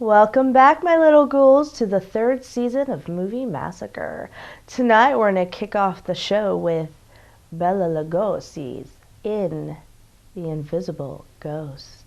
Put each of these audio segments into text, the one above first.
Welcome back, my little ghouls, to the third season of Movie Massacre. Tonight we're going to kick off the show with Bela Lugosi's In the Invisible Ghost.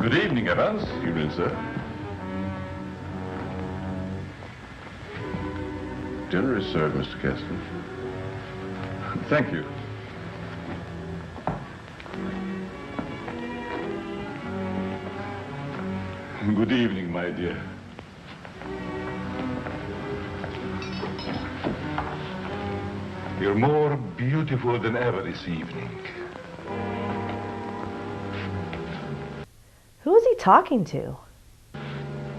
Good evening, Evans. Evening, sir. Dinner is served, Mr. Kessler. Thank you. Good evening, my dear. You're more beautiful than ever this evening. Who is he talking to?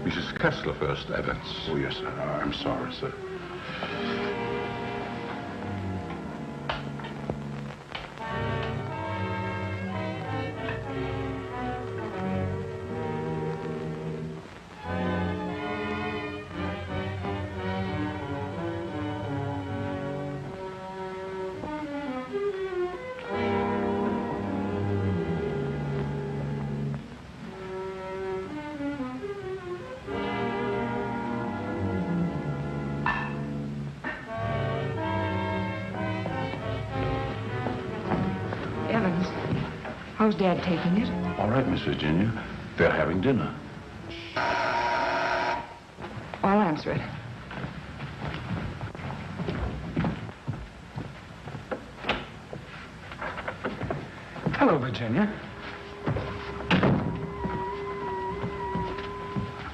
Mrs. Kessler first, Evans. Oh, yes, sir. I'm sorry, sir. Evans, how's Dad taking it? All right, Miss Virginia. They're having dinner. I'll answer it. Hello, Virginia.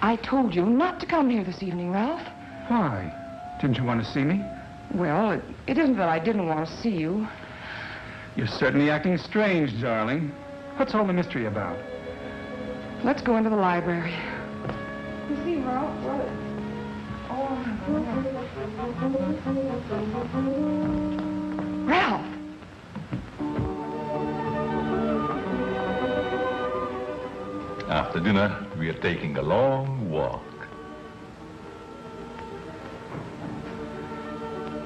I told you not to come here this evening, Ralph. Why? Didn't you want to see me? Well, it isn't that I didn't want to see you. You're certainly acting strange, darling. What's all the mystery about? Let's go into the library. You see, Ralph, what? Ralph! After dinner, we are taking a long walk.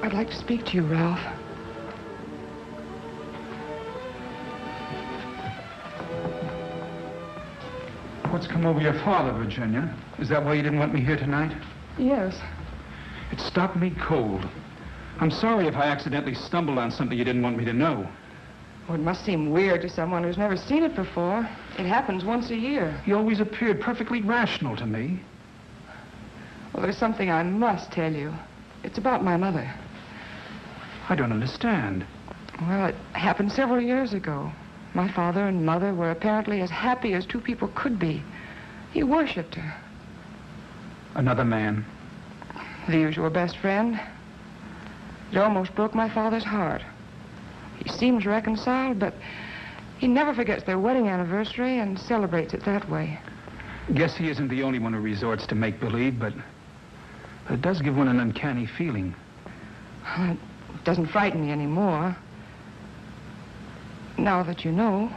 I'd like to speak to you, Ralph. What's come over your father, Virginia? Is that why you didn't want me here tonight? Yes. It stopped me cold. I'm sorry if I accidentally stumbled on something you didn't want me to know. Well, it must seem weird to someone who's never seen it before. It happens once a year. You always appeared perfectly rational to me. Well, there's something I must tell you. It's about my mother. I don't understand. Well, it happened several years ago. My father and mother were apparently as happy as two people could be. He worshipped her. Another man. The usual best friend. It almost broke my father's heart. He seems reconciled, but he never forgets their wedding anniversary and celebrates it that way. Guess he isn't the only one who resorts to make-believe, but it does give one an uncanny feeling. It doesn't frighten me anymore. Now that you know.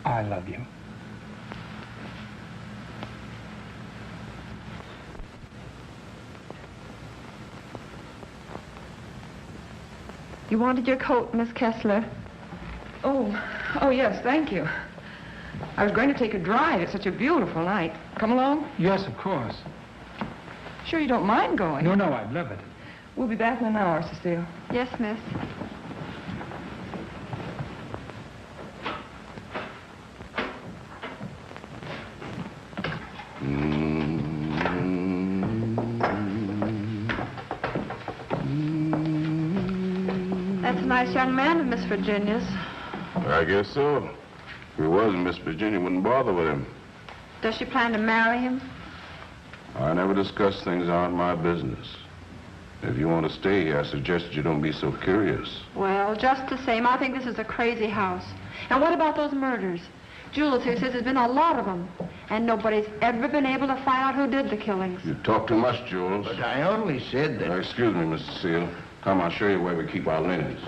I love you. You wanted your coat, Miss Kessler. Oh, yes, thank you. I was going to take a drive. It's such a beautiful night. Come along? Yes, of course. Sure you don't mind going? No, I'd love it. We'll be back in an hour, Cecile. Yes, miss. That's a nice young man of Miss Virginia's. I guess so. If he wasn't, Miss Virginia wouldn't bother with him. Does she plan to marry him? I never discuss things aren't my business. If you want to stay here, I suggest you don't be so curious. Well, just the same, I think this is a crazy house. And what about those murders? Jules here says there's been a lot of them, and nobody's ever been able to find out who did the killings. You talk too much, Jules. But I only said that... Excuse me, Mr. Seal. Come, I'll show you where we keep our linens.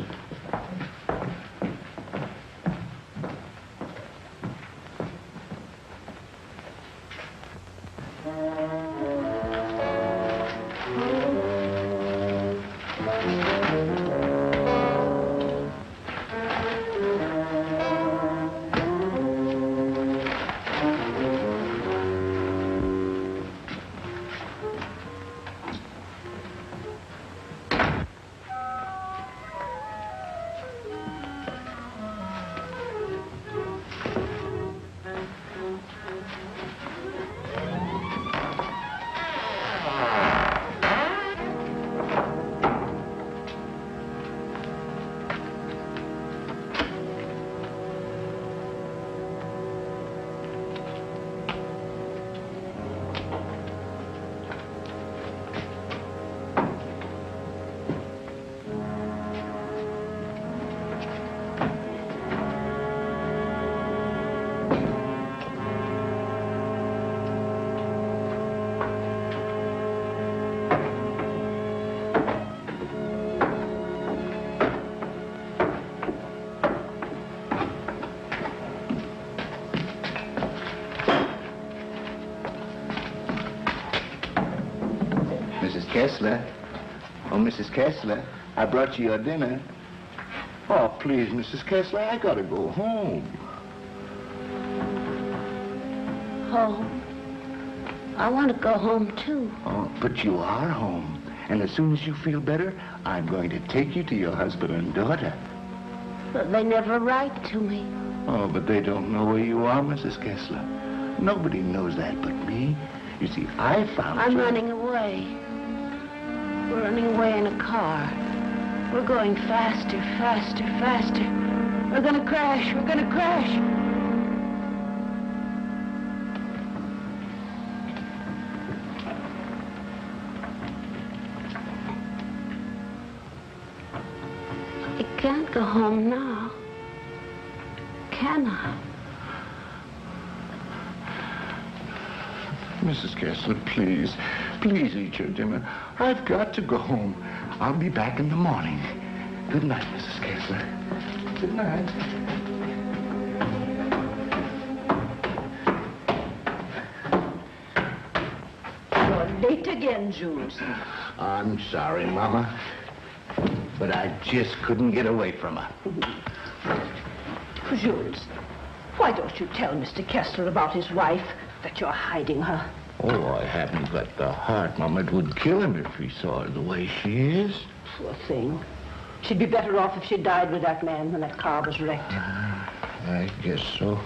Mrs. Kessler. Oh, Mrs. Kessler, I brought you your dinner. Oh, please, Mrs. Kessler, I gotta go home. Home? I want to go home, too. Oh, but you are home. And as soon as you feel better, I'm going to take you to your husband and daughter. But they never write to me. Oh, but they don't know where you are, Mrs. Kessler. Nobody knows that but me. You see, I found I'm you. running away. We're running away in a car. We're going faster, faster, faster. We're gonna crash. We're gonna crash. I can't go home now. Can I? Mrs. Kessler, please, please eat your dinner. I've got to go home. I'll be back in the morning. Good night, Mrs. Kessler. Good night. You're late again, Jules. I'm sorry, Mama, but I just couldn't get away from her. Jules, why don't you tell Mr. Kessler about his wife, that you're hiding her? Oh, I haven't got the heart, Mama. It would kill him if he saw her the way she is. Poor thing. She'd be better off if she died with that man when that car was wrecked. I guess so.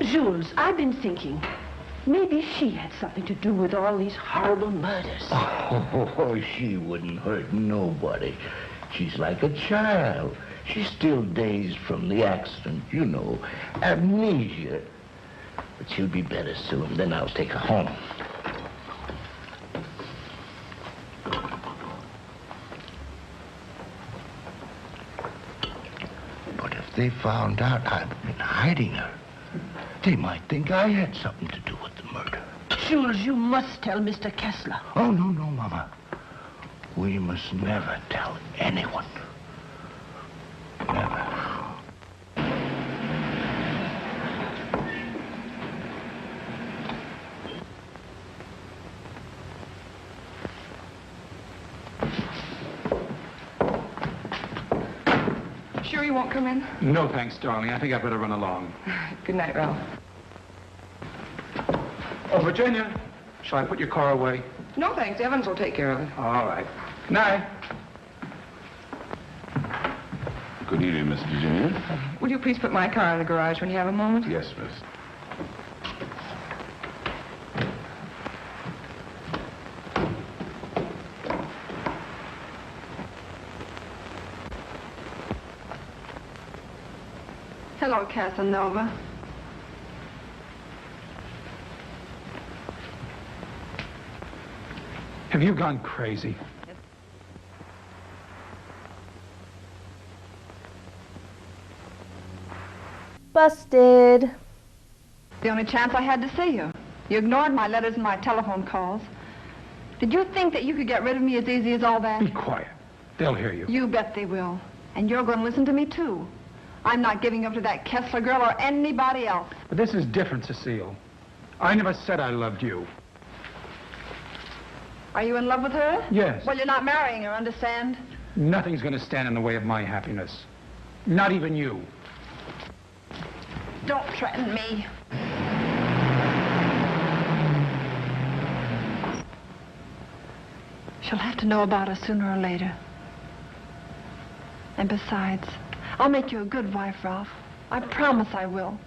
Jules, I've been thinking, maybe she had something to do with all these horrible murders. Oh, she wouldn't hurt nobody. She's like a child. She's still dazed from the accident, you know, amnesia. But she'll be better soon. Then I'll take her home. But if they found out I've been hiding her, they might think I had something to do with the murder. Jules, you must tell Mr. Kessler. Oh, no, Mama. We must never tell anyone. Never. sure you won't come in? No, thanks, darling. I think I better run along. Good night, Ralph. Oh, Virginia, shall I put your car away? No, thanks. Evans will take care of it. All right. Good night. Good evening, Miss Virginia. Will you please put my car in the garage when you have a moment? Yes, miss. Hello, Casanova. Have you gone crazy? Busted. The only chance I had to see you. You ignored my letters and my telephone calls. Did you think that you could get rid of me as easy as all that? Be quiet. They'll hear you. You bet they will. And you're going to listen to me, too. I'm not giving up to that Kessler girl or anybody else. But this is different, Cecile. I never said I loved you. Are you in love with her? Yes. Well, you're not marrying her, understand? Nothing's going to stand in the way of my happiness. Not even you. Don't threaten me. She'll have to know about us sooner or later. And besides, I'll make you a good wife, Ralph. I promise I will.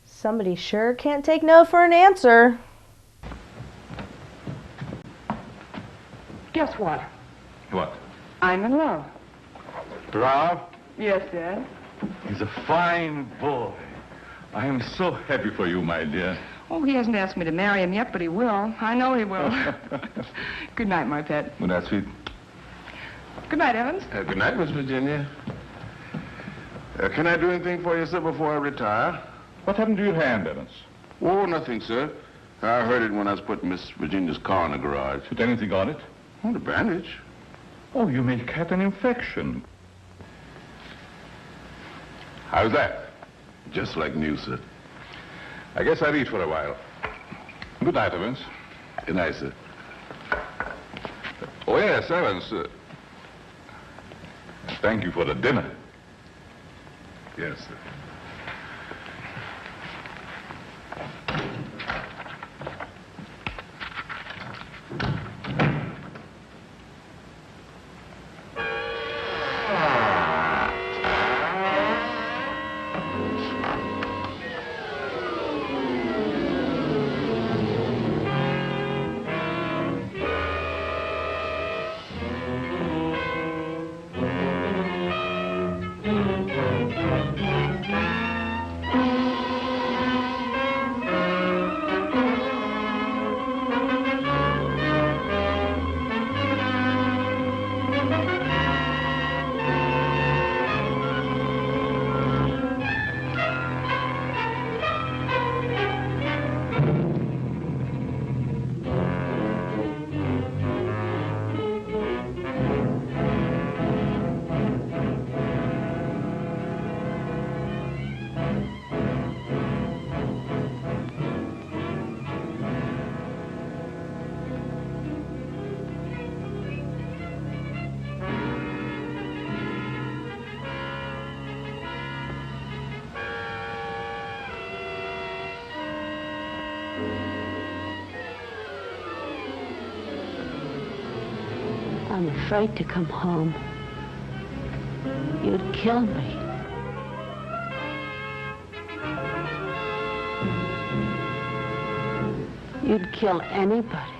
Somebody sure can't take no for an answer. Guess what? What? I'm in love. Ralph? Yes, Dad. He's a fine boy. I am so happy for you, my dear. Oh, he hasn't asked me to marry him yet, but he will. I know he will. Good night, my pet. Well, that's sweet. Good night, Evans. Good night, Miss Virginia. Can I do anything for you, sir, before I retire? What happened to your hand, Evans? Oh, nothing, sir. I heard it when I was putting Miss Virginia's car in the garage. Put anything on it? Oh, the bandage. Oh, you may have an infection. How's that? Just like new, sir. I guess I'll eat for a while. Good night, Evans. Good night, sir. Oh, yes, Evans. Thank you for the dinner. Yes, sir. I'm afraid to come home. You'd kill me. You'd kill anybody.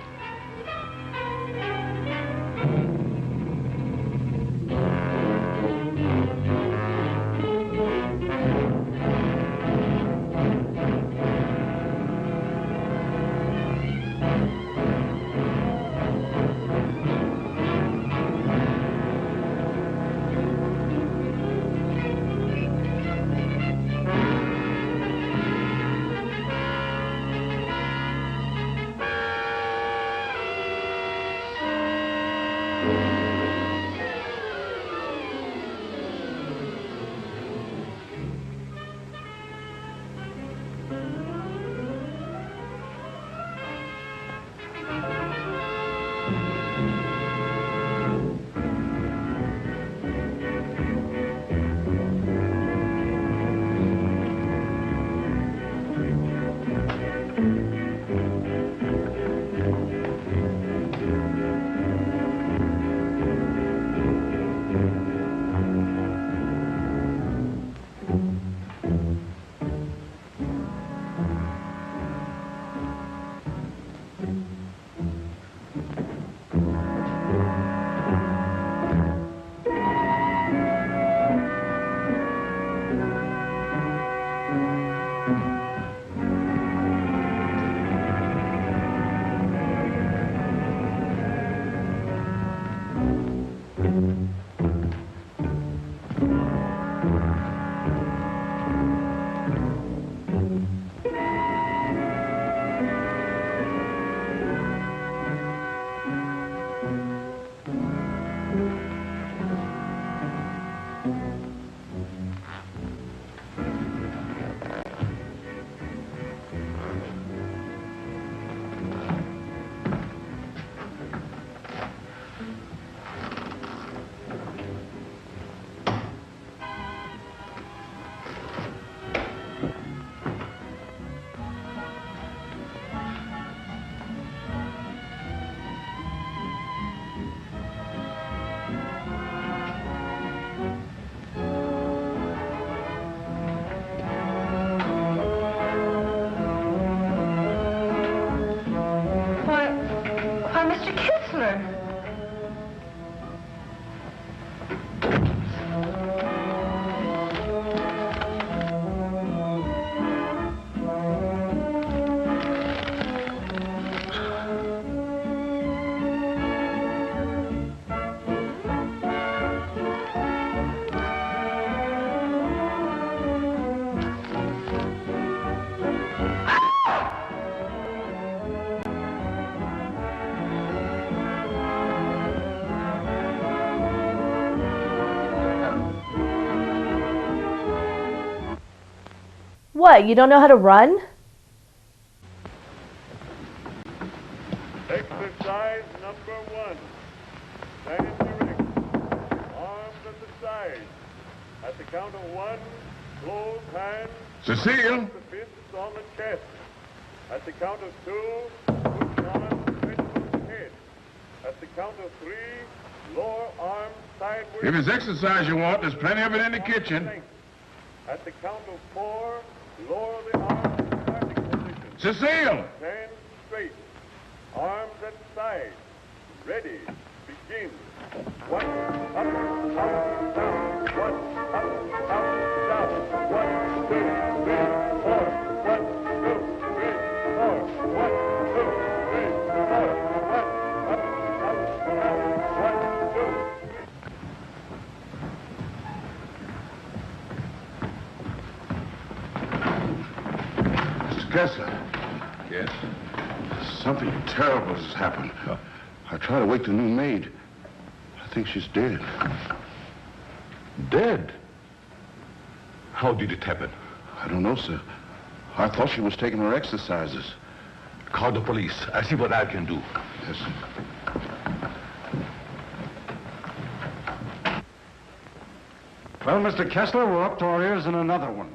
What, you don't know how to run? Exercise number 1. Stand erect. Arms at the side. At the count of 1, close hands. Cecile! The fists on the chest. At the count of 2, push arms straight above the head. At the count of 3, lower arms sideways. If it's exercise you want, there's plenty of it in the kitchen. At the count of 4, lower the arms to starting position. Cecile! Stand straight. Arms at side. Ready. Begin. 1, up, down. 1, up, down. 1, 2, 3, 4. 1, 2, 3, 4. 1, 2, 3, 4. 1, up, down. 1, 2. Mr. Kessler. Yes? Something terrible has happened. I tried to wake the new maid. I think she's dead. Dead? How did it happen? I don't know, sir. I thought she was taking her exercises. Call the police. I see what I can do. Yes, sir. Well, Mr. Kessler, we're up to our ears in another one.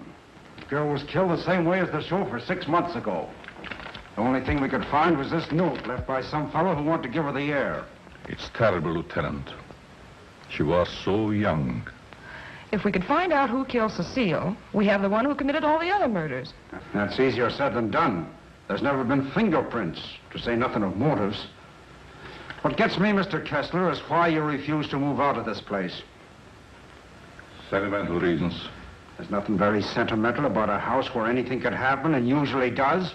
The girl was killed the same way as the chauffeur 6 months ago. The only thing we could find was this note left by some fellow who wanted to give her the air. It's terrible, Lieutenant. She was so young. If we could find out who killed Cecile, we have the one who committed all the other murders. That's easier said than done. There's never been fingerprints, to say nothing of motives. What gets me, Mr. Kessler, is why you refuse to move out of this place. Sentimental reasons. There's nothing very sentimental about a house where anything could happen and usually does.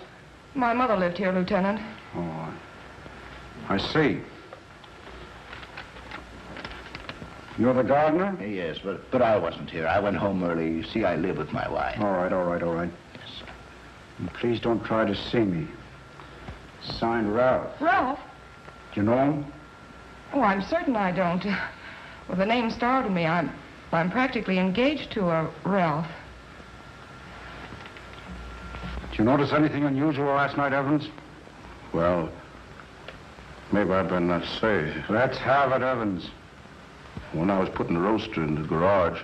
My mother lived here, Lieutenant. Oh, I see. You're the gardener? Yes, but I wasn't here. I went home early. You see, I live with my wife. All right. Yes, sir. And please don't try to see me. Signed, Ralph. Ralph? Do you know him? Oh, I'm certain I don't. Well, the name startled me. I'm practically engaged to a Ralph. Did you notice anything unusual last night, Evans? Well, maybe I better not say. Let's have it, Evans. When I was putting the roaster in the garage,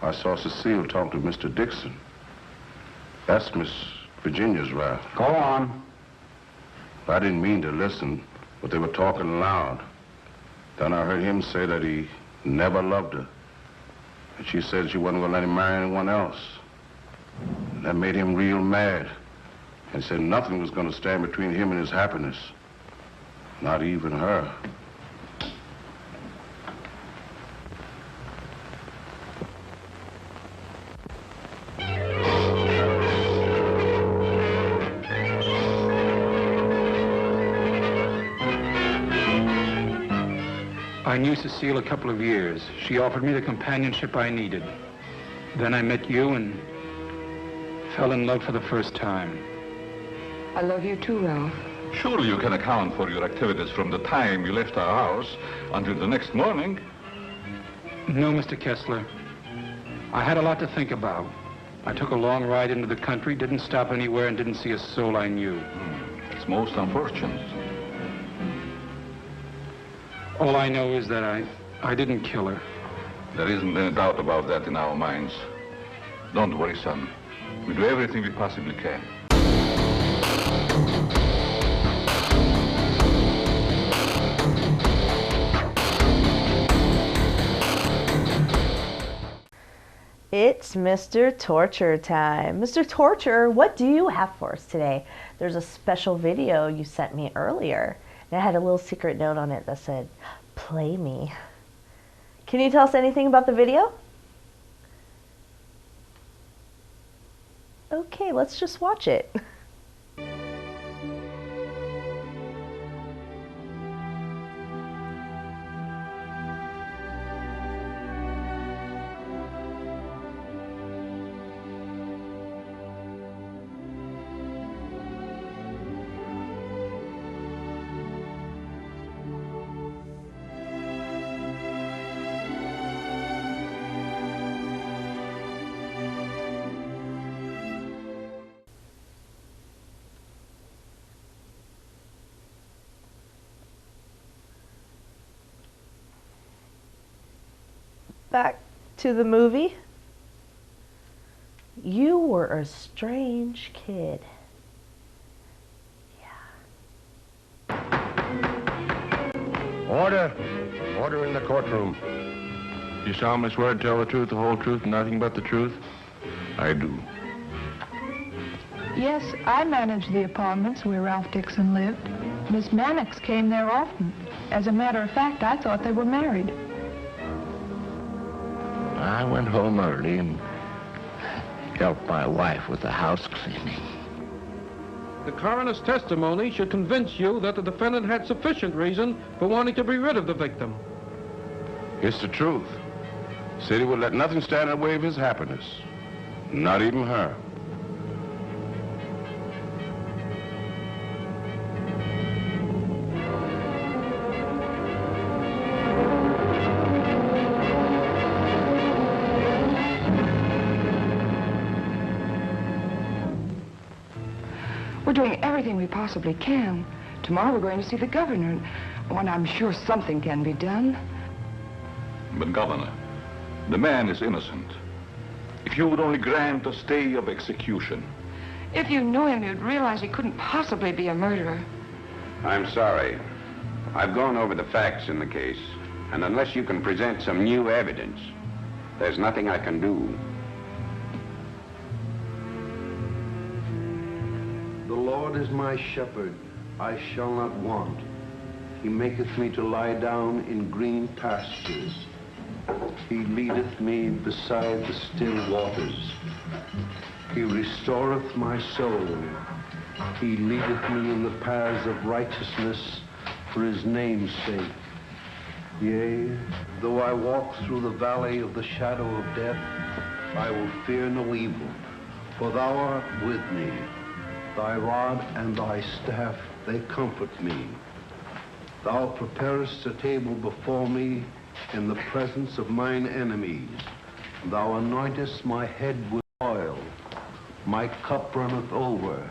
I saw Cecile talk to Mr. Dixon. That's Miss Virginia's Ralph. Go on. I didn't mean to listen, but they were talking loud. Then I heard him say that he never loved her. And she said she wasn't going to let him marry anyone else. And that made him real mad. And said nothing was going to stand between him and his happiness. Not even her. I knew Cecile a couple of years. She offered me the companionship I needed. Then I met you and fell in love for the first time. I love you too, Ralph. Surely you can account for your activities from the time you left our house until the next morning. No, Mr. Kessler. I had a lot to think about. I took a long ride into the country, didn't stop anywhere, and didn't see a soul I knew. It's most unfortunate. All I know is that I didn't kill her. There isn't any doubt about that in our minds. Don't worry, son. We do everything we possibly can. It's Mr. Torture time. Mr. Torture, what do you have for us today? There's a special video you sent me earlier, and it had a little secret note on it that said, "Play me." Can you tell us anything about the video? Okay, let's just watch it. back to the movie. You were a strange kid. Order. Order in the courtroom. You solemnly swear to tell the truth, the whole truth, and nothing but the truth? I do. Yes, I managed the apartments where Ralph Dixon lived. Miss Mannix came there often. As a matter of fact, I thought they were married. I went home early and helped my wife with the house cleaning. The coroner's testimony should convince you that the defendant had sufficient reason for wanting to be rid of the victim. It's the truth. Said he would let nothing stand in the way of his happiness. Not even her. We're doing everything we possibly can. Tomorrow we're going to see the governor, and I'm sure something can be done. But, Governor, the man is innocent. If you would only grant a stay of execution. If you knew him, you'd realize he couldn't possibly be a murderer. I'm sorry. I've gone over the facts in the case, and unless you can present some new evidence, there's nothing I can do. The Lord is my shepherd, I shall not want. He maketh me to lie down in green pastures. He leadeth me beside the still waters. He restoreth my soul. He leadeth me in the paths of righteousness for his name's sake. Yea, though I walk through the valley of the shadow of death, I will fear no evil, for thou art with me. Thy rod and thy staff, they comfort me. Thou preparest a table before me in the presence of mine enemies. Thou anointest my head with oil. My cup runneth over.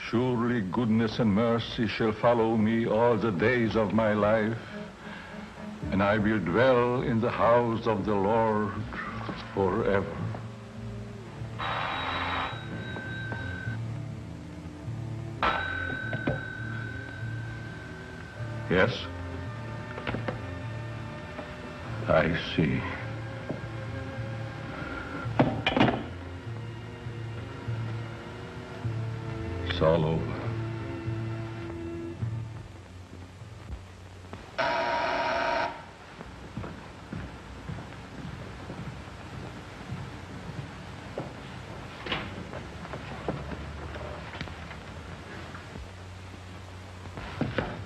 Surely goodness and mercy shall follow me all the days of my life, and I will dwell in the house of the Lord forever. Yes? I see. It's all over.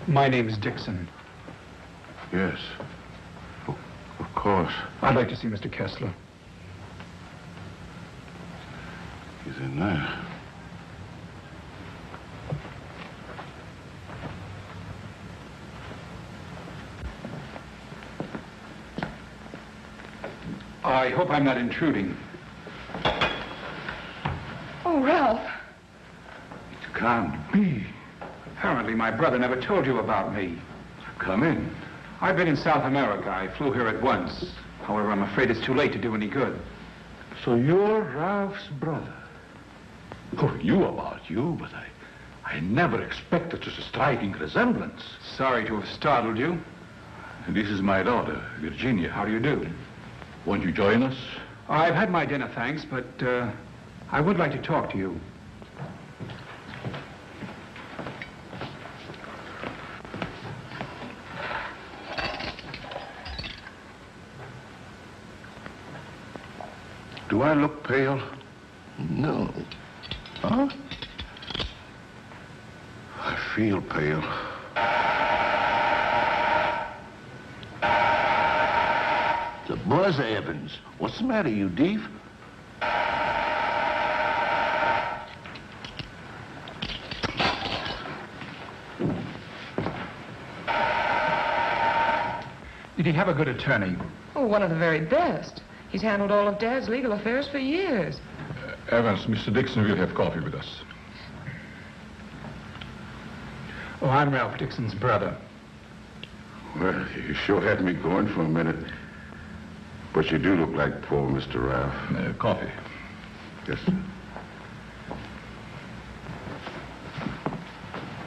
My name's Dixon. Yes. Of course. I'd like to see Mr. Kessler. He's in there. I hope I'm not intruding. Oh, Ralph. It can't be. Apparently my brother never told you about me. Come in. I've been in South America. I flew here at once. However, I'm afraid it's too late to do any good. So you're Ralph's brother. Who knew about you, but I never expected such a striking resemblance. Sorry to have startled you. This is my daughter, Virginia. How do you do? Won't you join us? I've had my dinner, thanks, but I would like to talk to you. Do I look pale? No. Huh? I feel pale. The buzz, Evans. What's the matter, you deef? Did he have a good attorney? Oh, one of the very best. He's handled all of Dad's legal affairs for years. Evans, Mr. Dixon will have coffee with us. Oh, I'm Ralph Dixon's brother. Well, you sure had me going for a minute. But you do look like poor Mr. Ralph. Coffee. Yes, sir.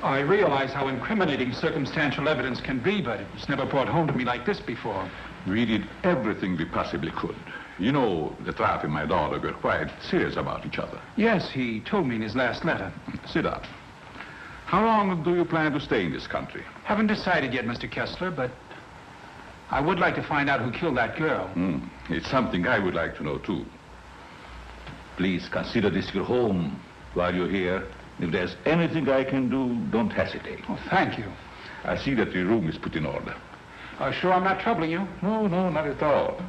I realize how incriminating circumstantial evidence can be, but it was never brought home to me like this before. We did everything we possibly could. You know, the Ralph and my daughter were quite serious about each other. Yes, he told me in his last letter. Sit down. How long do you plan to stay in this country? Haven't decided yet, Mr. Kessler, but I would like to find out who killed that girl. It's something I would like to know, too. Please consider this your home while you're here. If there's anything I can do, don't hesitate. Oh, thank you. I see that your room is put in order. Sure I'm not troubling you? No, not at all.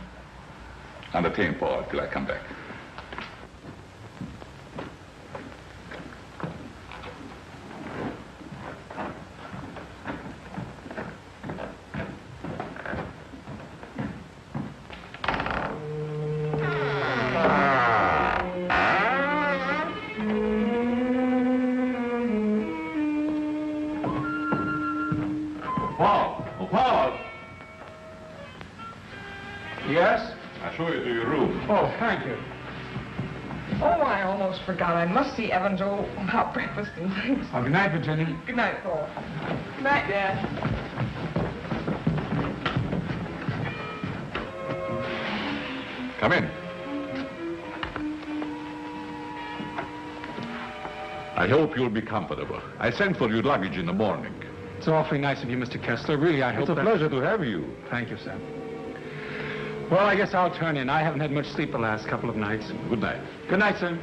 Entertain Paul till I come back. Paul! Yes? I'll show you to your room. Oh, thank you. Oh, I almost forgot. I must see Evans about breakfast and things. Good night, Virginia. Good night, Paul. Good night, Dad. Come in. I hope you'll be comfortable. I sent for your luggage in the morning. It's awfully nice of you, Mr. Kessler. Really, I hope It's a pleasure to have you. Thank you, sir. Well, I guess I'll turn in. I haven't had much sleep the last couple of nights. Good night. Good night, sir.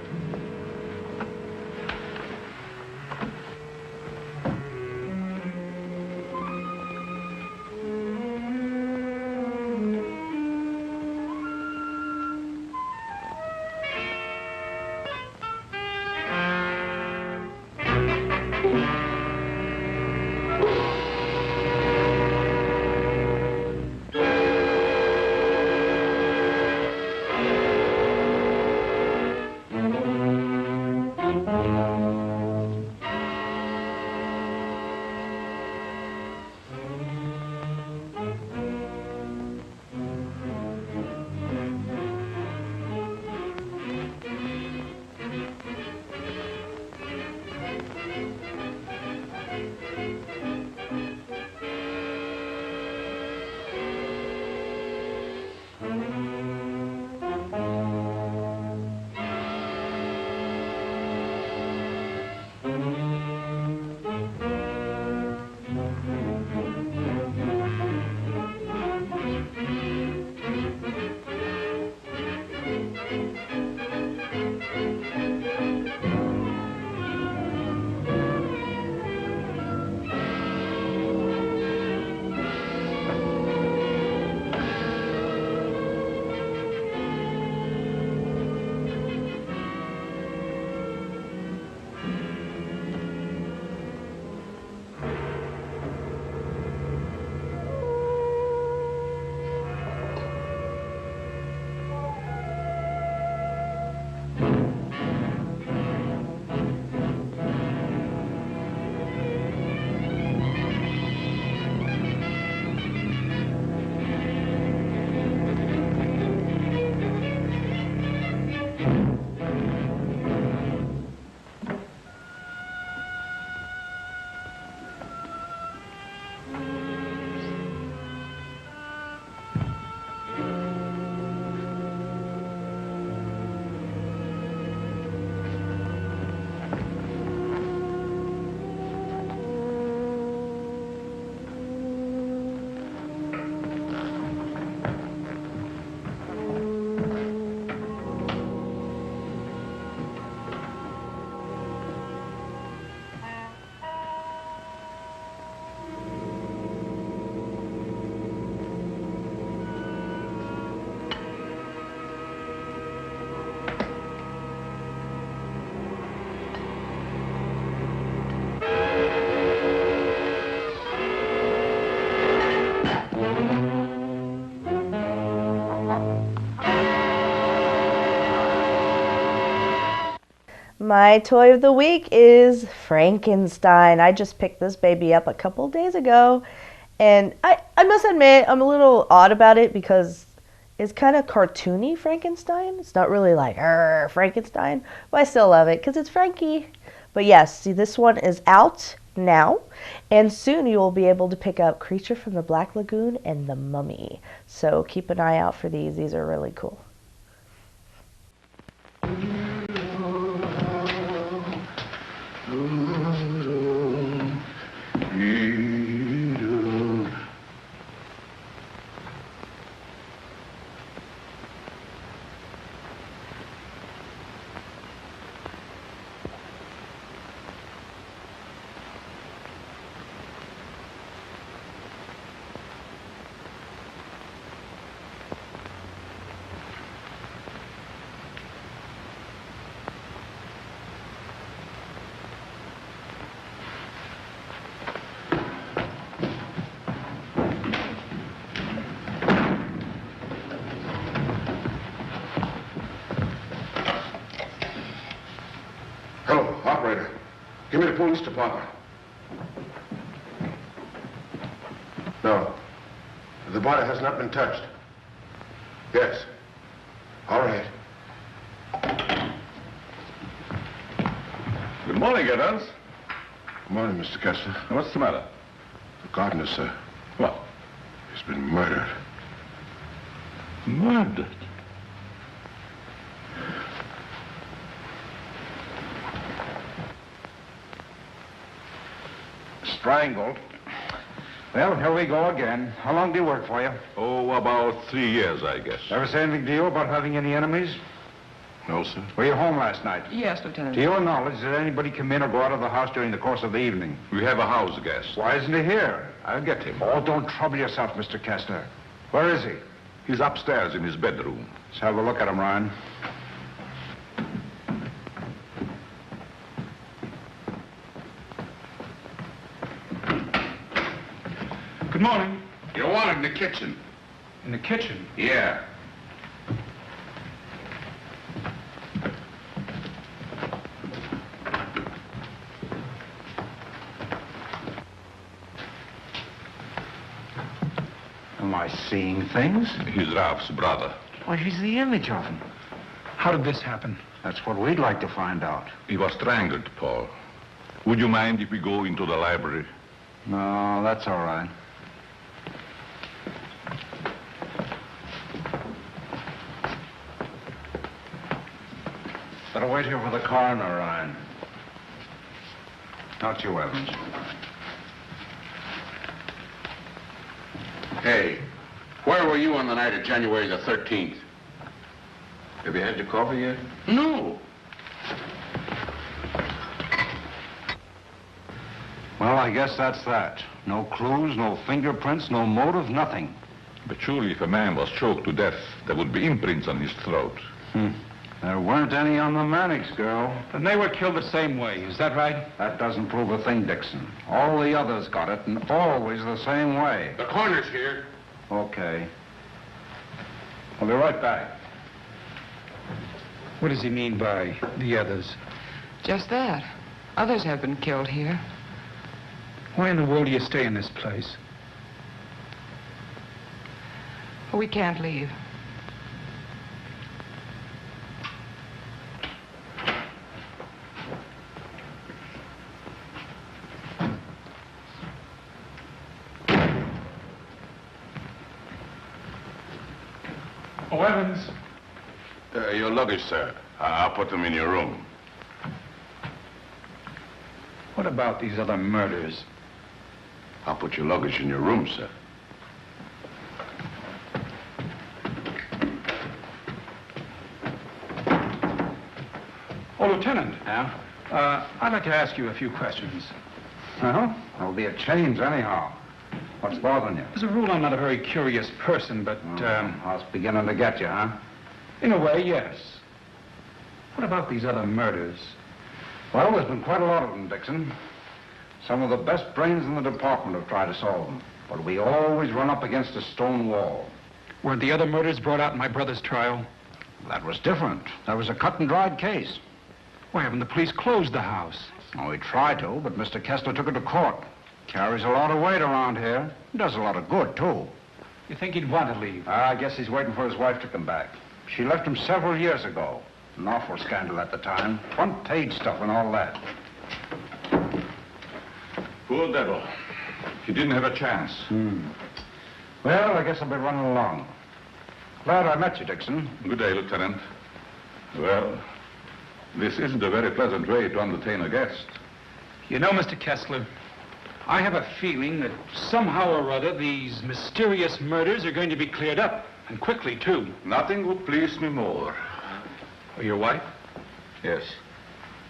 My toy of the week is Frankenstein. I just picked this baby up a couple days ago, and I must admit I'm a little odd about it because is kind of cartoony Frankenstein. It's not really like Frankenstein, but I still love it because it's Frankie. But yes, see, this one is out now, and soon you will be able to pick up Creature from the Black Lagoon and The Mummy. So keep an eye out for these. These are really cool. Hello, operator. Give me the police department. No. The body has not been touched. Yes. All right. Good morning, Evans. Good morning, Mr. Kessler. What's the matter? The gardener, sir. What? He's been murdered. Murdered? Strangled. Well, here we go again. How long do you work for you? Oh, about 3 years, I guess. Ever say anything to you about having any enemies? No, sir. Were you home last night? Yes, Lieutenant. To your knowledge, did anybody come in or go out of the house during the course of the evening? We have a house guest. Why isn't he here? I'll get him. Oh, don't trouble yourself, Mr. Kessler. Where is he? He's upstairs in his bedroom. Let's have a look at him, Ryan. Good morning. You're wanted in the kitchen. In the kitchen? Yeah. Am I seeing things? He's Ralph's brother. Why, he's the image of him. How did this happen? That's what we'd like to find out. He was strangled, Paul. Would you mind if we go into the library? No, that's all right. Better wait here for the coroner, Ryan. Not you, Evans. Hey, where were you on the night of January the 13th? Have you had your coffee yet? No. Well, I guess that's that. No clues, no fingerprints, no motive, nothing. But surely if a man was choked to death, there would be imprints on his throat. There weren't any on the Mannix girl. Then they were killed the same way, is that right? That doesn't prove a thing, Dixon. All the others got it, and always the same way. The coroner's here. Okay. I'll be right back. What does he mean by the others? Just that. Others have been killed here. Why in the world do you stay in this place? We can't leave. Oh, Evans. Your luggage, sir. I'll put them in your room. What about these other murders? I'll put your luggage in your room, sir. Oh, Lieutenant. Yeah? I'd like to ask you a few questions. Well, there'll be a change anyhow. What's bothering you? As a rule, I'm not a very curious person, but, I was beginning to get you, huh? in a way, yes. What about these other murders? Well, there's been quite a lot of them, Dixon. Some of the best brains in the department have tried to solve them. But we always run up against a stone wall. Weren't the other murders brought out in my brother's trial? That was different. That was a cut-and-dried case. Why haven't the police closed the house? Oh, we tried to, but Mr. Kessler took it to court. Carries a lot of weight around here. Does a lot of good, too. You think he'd want to leave? I guess he's waiting for his wife to come back. She left him several years ago. An awful scandal at the time. Front-page stuff and all that. Poor devil. He didn't have a chance. Well, I guess I'll be running along. Glad I met you, Dixon. Good day, Lieutenant. Well, this isn't a very pleasant way to entertain a guest. You know, Mr. Kessler, I have a feeling that somehow or other these mysterious murders are going to be cleared up, and quickly, too. Nothing would please me more. Your wife? Yes.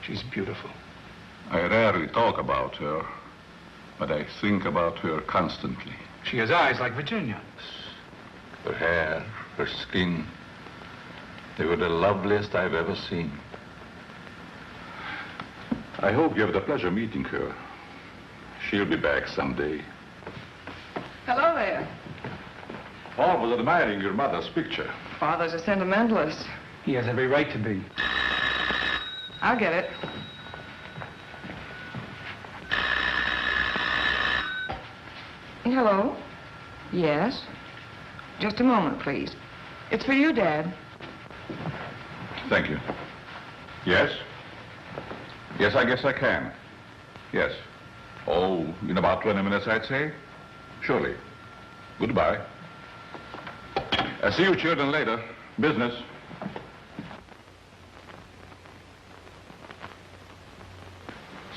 She's beautiful. I rarely talk about her, but I think about her constantly. She has eyes like Virginia. Her hair, her skin, they were the loveliest I've ever seen. I hope you have the pleasure meeting her. She'll be back someday. Hello there. Paul was admiring your mother's picture. Father's a sentimentalist. He has every right to be. I'll get it. Hello? Yes? Just a moment, please. It's for you, Dad. Thank you. Yes? Yes, I guess I can. Yes. Oh, in about 20 minutes, I'd say. Surely. Goodbye. I'll see you children later. Business.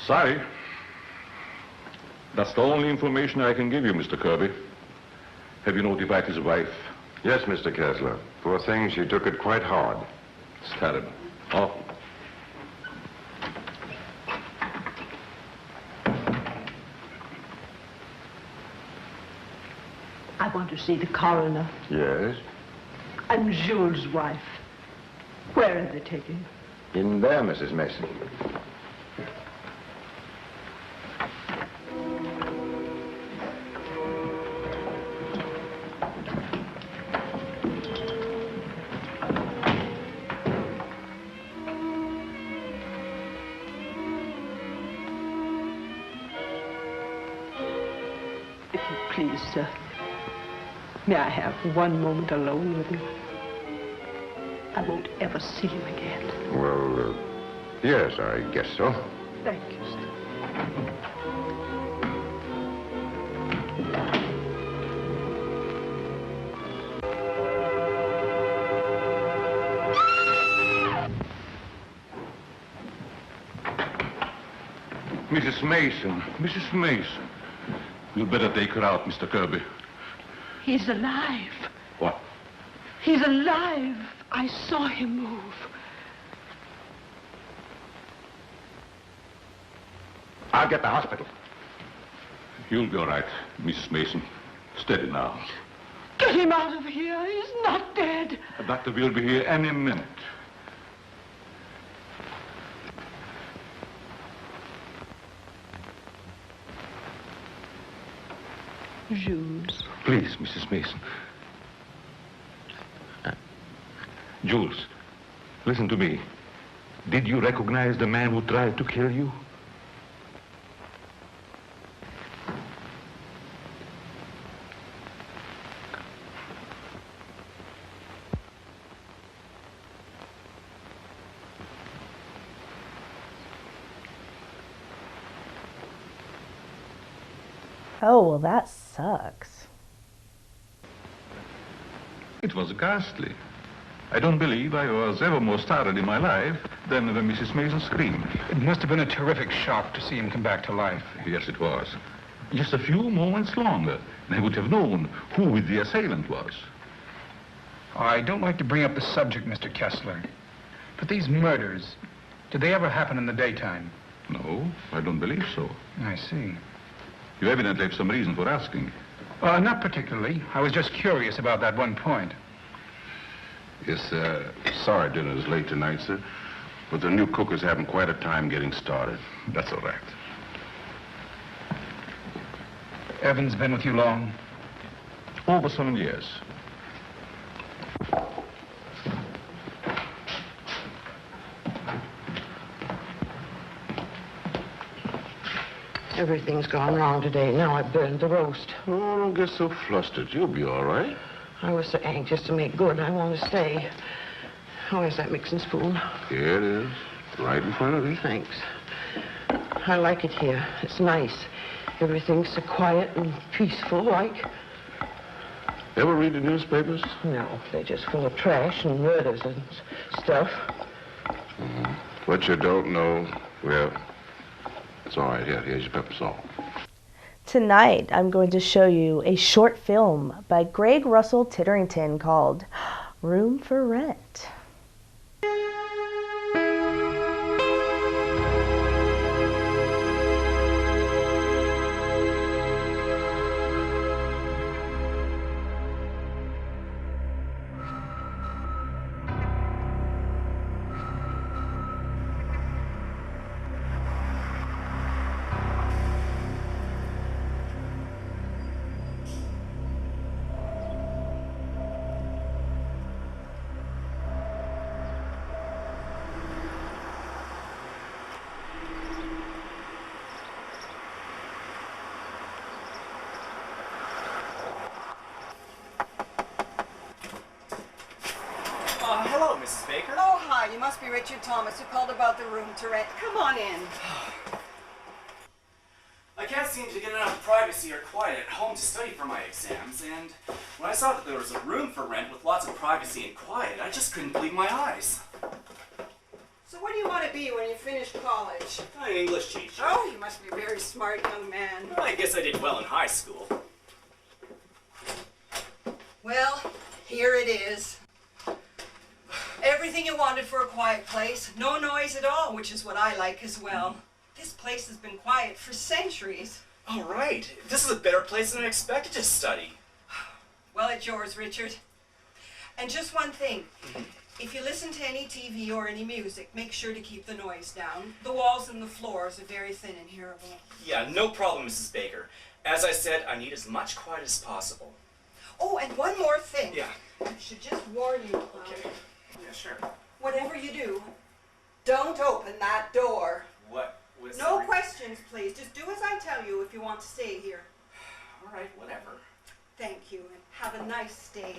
Sorry. That's the only information I can give you, Mr. Kirby. Have you notified his wife? Yes, Mr. Kessler. Poor thing, she took it quite hard. It's terrible. Awful. I want to see the coroner. Yes? I'm Jules' wife. Where are they taking her? In there, Mrs. Mason. If you please, sir. May I have one moment alone with you? I won't ever see you again. Well, yes, I guess so. Thank you, sir. Mrs. Mason. Mrs. Mason. You'd better take her out, Mr. Kirby. He's alive. What? He's alive. I saw him move. I'll get the hospital. You'll be all right, Mrs. Mason. Steady now. Get him out of here. He's not dead. The doctor will be here any minute. Jules. Please, Mrs. Mason. Jules, listen to me. Did you recognize the man who tried to kill you? Oh, well, that sucks. It was ghastly. I don't believe I was ever more startled in my life than when Mrs. Mason screamed. It must have been a terrific shock to see him come back to life. Yes, it was. Just a few moments longer, and I would have known who the assailant was. I don't like to bring up the subject, Mr. Kessler, but these murders, did they ever happen in the daytime? No, I don't believe so. I see. You evidently have some reason for asking. Not particularly. I was just curious about that one point. Yes, sorry dinner's late tonight, sir. But the new cook is having quite a time getting started. That's all right. Evan's been with you long? Over 7 years. Everything's gone wrong today. Now I burned the roast. Oh, don't get so flustered. You'll be all right. I was so anxious to make good. I want to stay. Oh, where's that mixing spoon? Here it is. Right in front of you. Thanks. I like it here. It's nice. Everything's so quiet and peaceful, like. Ever read the newspapers? No, they're just full of trash and murders and stuff. What you don't know, well, it's all right. Here's your pepper salt. Tonight, I'm going to show you a short film by Greg Russell Titterington called Room for Rent. Hello, Mrs. Baker. Oh, hi. You must be Richard Thomas, who called about the room to rent. Come on in. I can't seem to get enough privacy or quiet at home to study for my exams, and when I saw that there was a room for rent with lots of privacy and quiet, I just couldn't believe my eyes. So what do you want to be when you finish college? I'm an English teacher. Oh, you must be a very smart young man. Well, I guess I did well in high school. Well, here it is. Everything you wanted for a quiet place. No noise at all, which is what I like as well. This place has been quiet for centuries. All right. This is a better place than I expected to study. Well, it's yours, Richard. And just one thing. If you listen to any TV or any music, make sure to keep the noise down. The walls and the floors are very thin and hearable. Yeah, no problem, Mrs. Baker. As I said, I need as much quiet as possible. Oh, and one more thing. Yeah. I should just warn you. Okay. Yeah, sure. Whatever you do, don't open that door. What was No questions, please. Just do as I tell you if you want to stay here. All right, whatever. Thank you, and have a nice stay.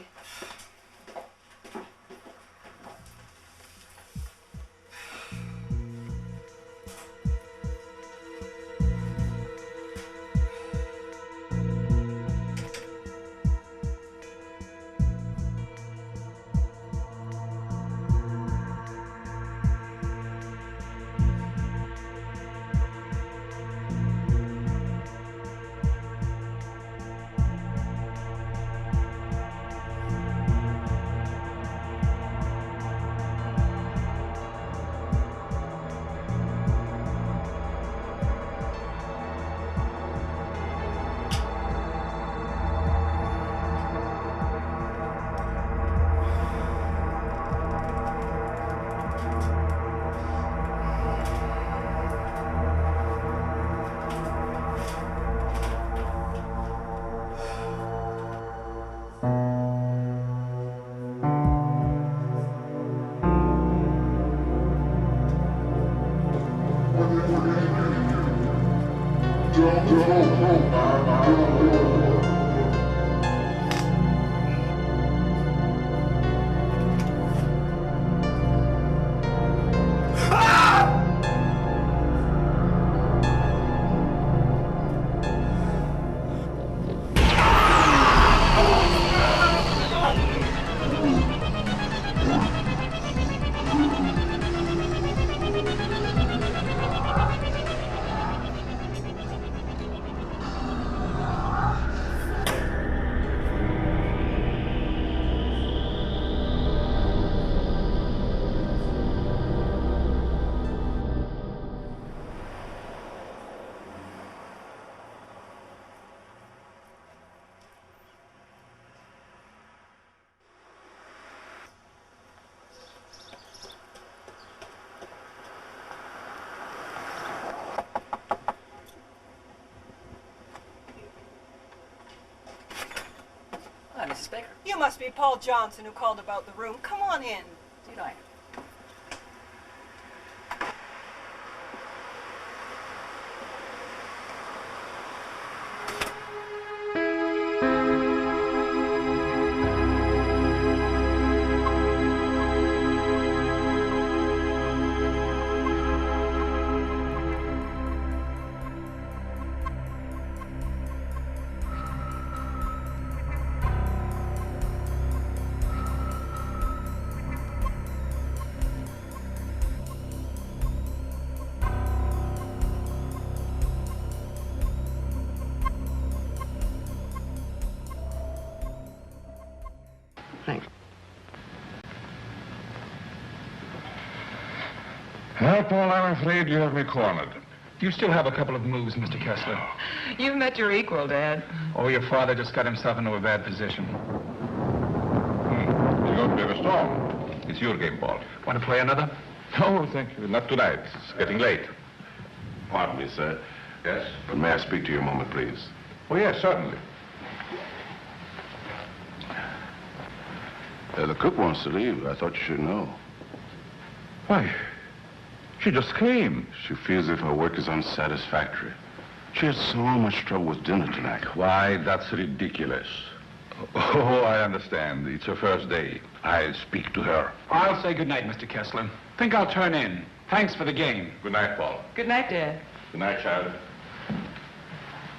Hi, Mrs. Baker. You must be Paul Johnson who called about the room. Come on in. Did I? Well, Paul, I'm afraid you have me cornered. You still have a couple of moves, Mr. Kessler. You've met your equal, Dad. Oh, your father just got himself into a bad position. You're going to be a storm. It's your game, Paul. Want to play another? No, thank you. Not tonight. It's getting late. Pardon me, sir. Yes? But may I speak to you a moment, please? Oh, yes, certainly. The cook wants to leave. I thought you should know. Why? She just came. She feels as if her work is unsatisfactory. She had so much trouble with dinner tonight. Why, that's ridiculous. Oh, I understand. It's her first day. I'll speak to her. I'll say good night, Mr. Kessler. Think I'll turn in. Thanks for the game. Good night, Paul. Good night, Dad. Good night, child.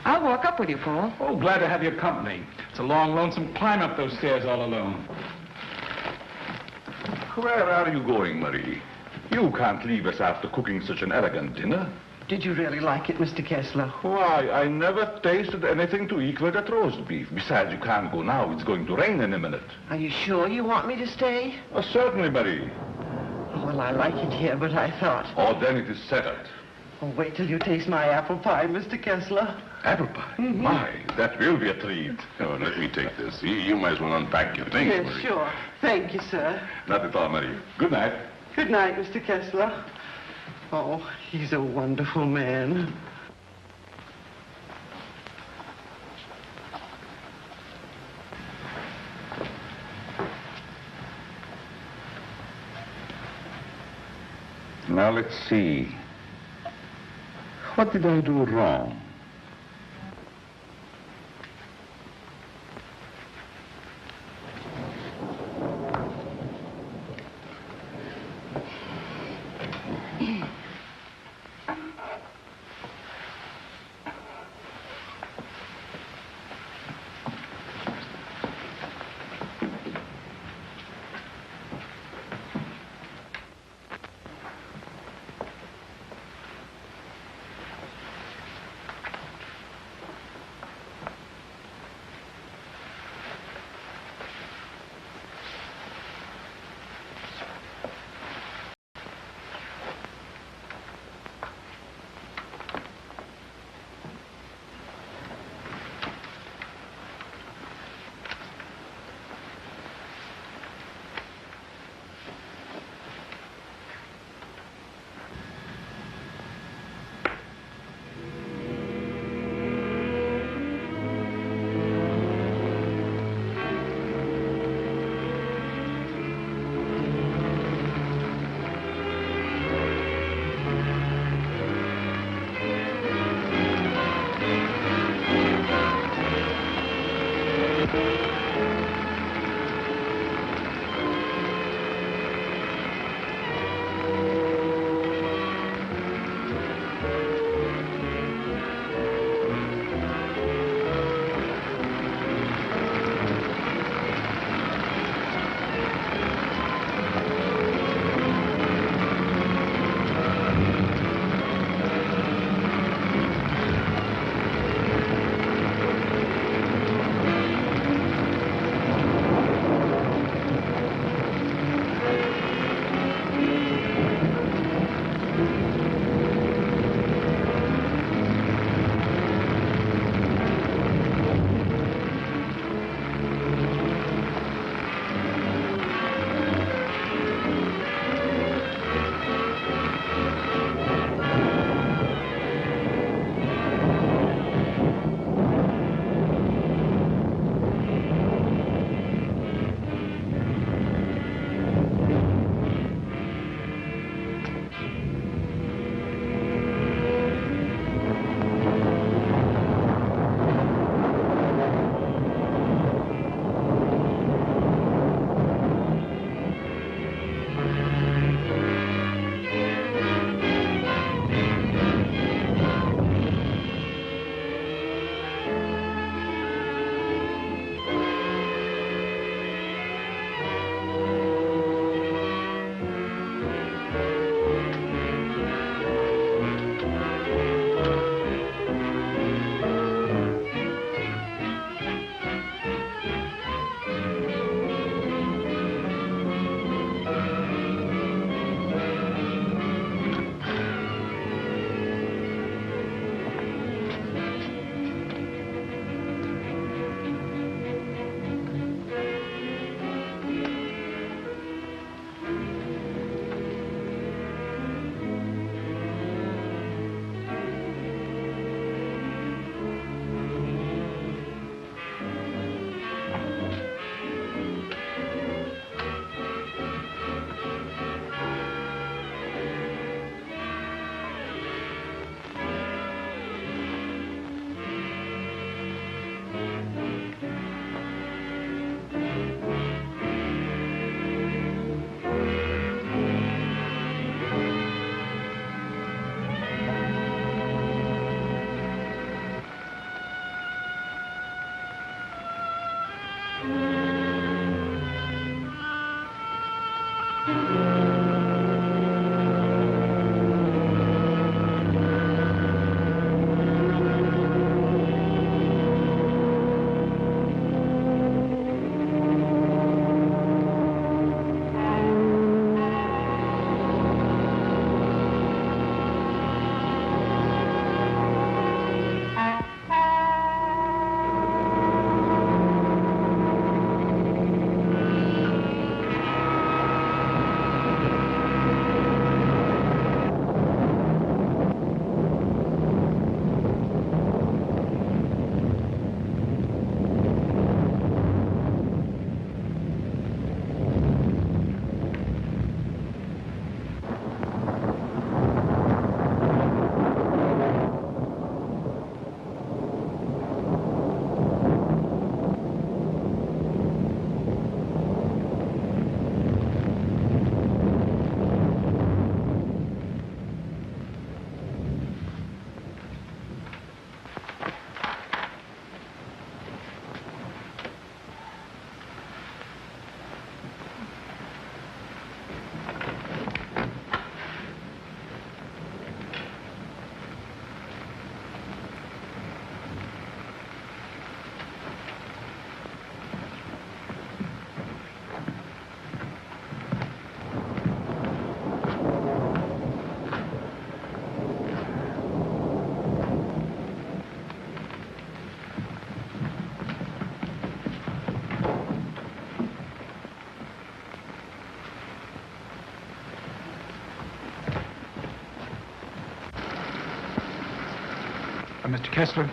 I'll walk up with you, Paul. Oh, glad to have your company. It's a long, lonesome climb up those stairs all alone. Where are you going, Marie? You can't leave us after cooking such an elegant dinner. Did you really like it, Mr. Kessler? Why, I never tasted anything to equal that roast beef. Besides, you can't go now. It's going to rain in a minute. Are you sure you want me to stay? Oh, certainly, Marie. Oh, well, I like it here, but I thought... Oh, then it is settled. Oh, wait till you taste my apple pie, Mr. Kessler. Apple pie? Mm-hmm. My, that will be a treat. Oh, let me take this. You might as well unpack your things, Yes, Marie. sure. Thank you, sir. Not at all, Marie. Good night. Good night, Mr. Kessler. Oh, he's a wonderful man. Now, let's see. What did I do wrong? Mr. Kessler?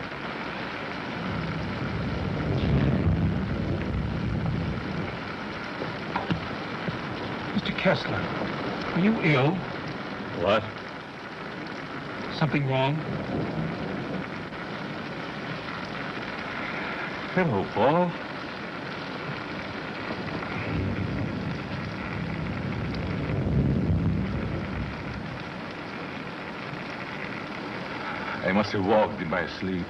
Mr. Kessler, are you ill? What? Something wrong? Hello, Paul. I must have walked in my sleep.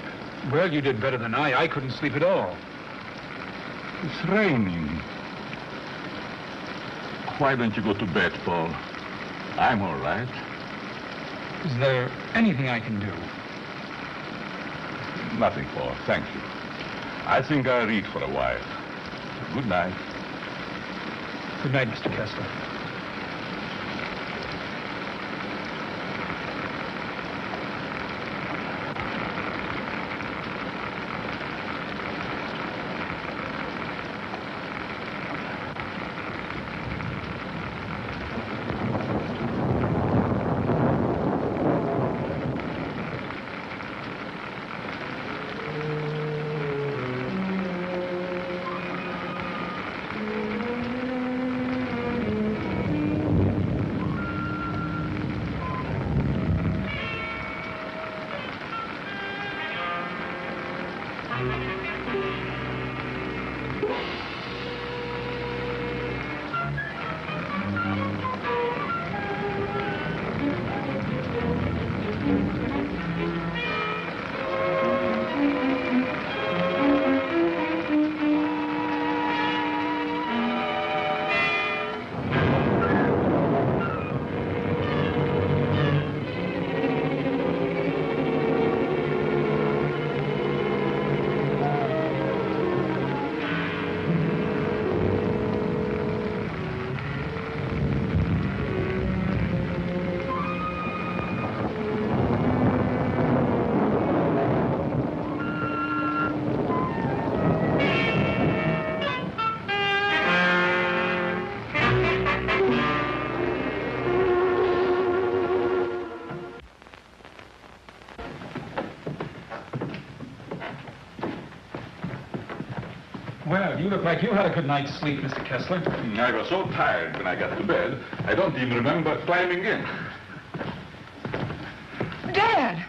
Well, you did better than I. I couldn't sleep at all. It's raining. Why don't you go to bed, Paul? I'm all right. Is there anything I can do? Nothing, Paul. Thank you. I think I'll read for a while. Good night. Good night, Mr. Kessler. Well, you look like you had a good night's sleep, Mr. Kessler. I was so tired when I got to bed, I don't even remember climbing in. Dad!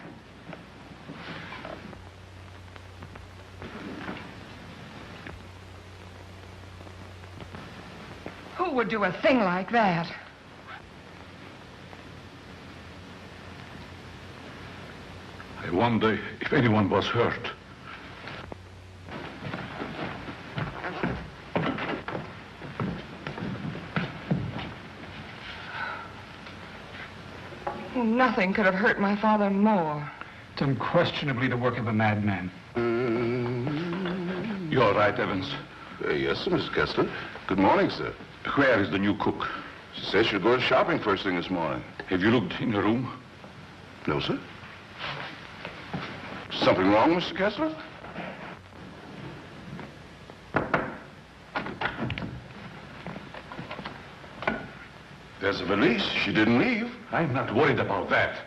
Who would do a thing like that? I wonder if anyone was hurt. Nothing could have hurt my father more. It's unquestionably the work of a madman. You all right, Evans? Yes, sir, Mr. Kessler. Good morning, sir. Where is the new cook? She says she'll go shopping first thing this morning. Have you looked in her room? No, sir. Something wrong, Mr. Kessler? There's a valise. She didn't leave. I'm not worried about that.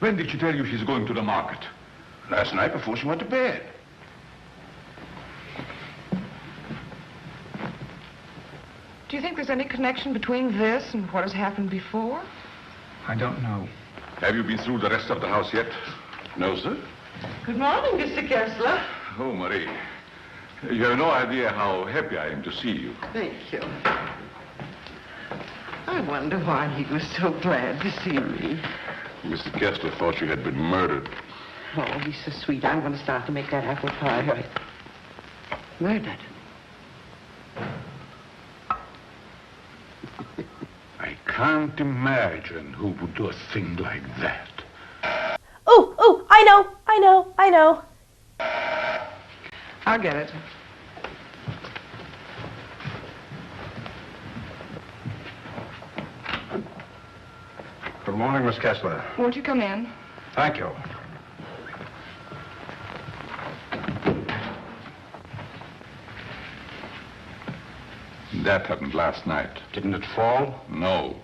When did she tell you she's going to the market? Last night before she went to bed. Do you think there's any connection between this and what has happened before? I don't know. Have you been through the rest of the house yet? No, sir. Good morning, Mr. Kessler. Oh, Marie. You have no idea how happy I am to see you. Thank you. I wonder why he was so glad to see me. Mr. Kessler thought you had been murdered. Oh, he's so sweet. I'm going to start to make that apple pie right. Murdered. I can't imagine who would do a thing like that. Oh, I know. I'll get it. Good morning, Miss Kessler. Won't you come in? Thank you. That happened last night. Didn't it fall? No.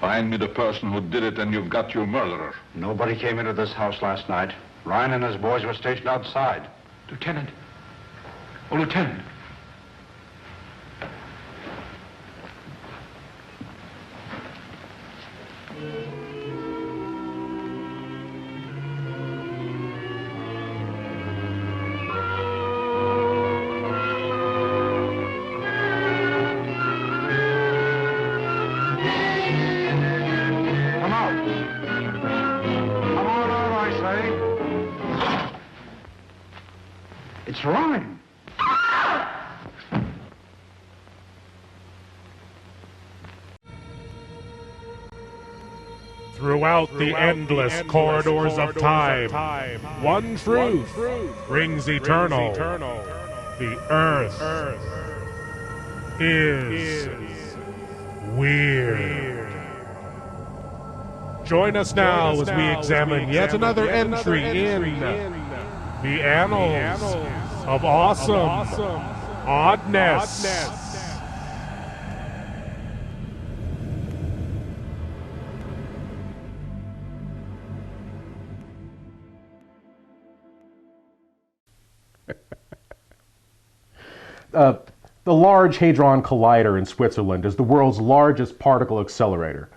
Find me the person who did it and you've got your murderer. Nobody came into this house last night. Ryan and his boys were stationed outside. Lieutenant. Oh, Lieutenant. Come out. Come on out, I say. It's Ryan. Throughout the endless corridors of time, one truth rings eternal. The Earth is weird. Join us now as we examine yet another entry in the Annals of Awesome Oddness. The Large Hadron Collider in Switzerland is the world's largest particle accelerator.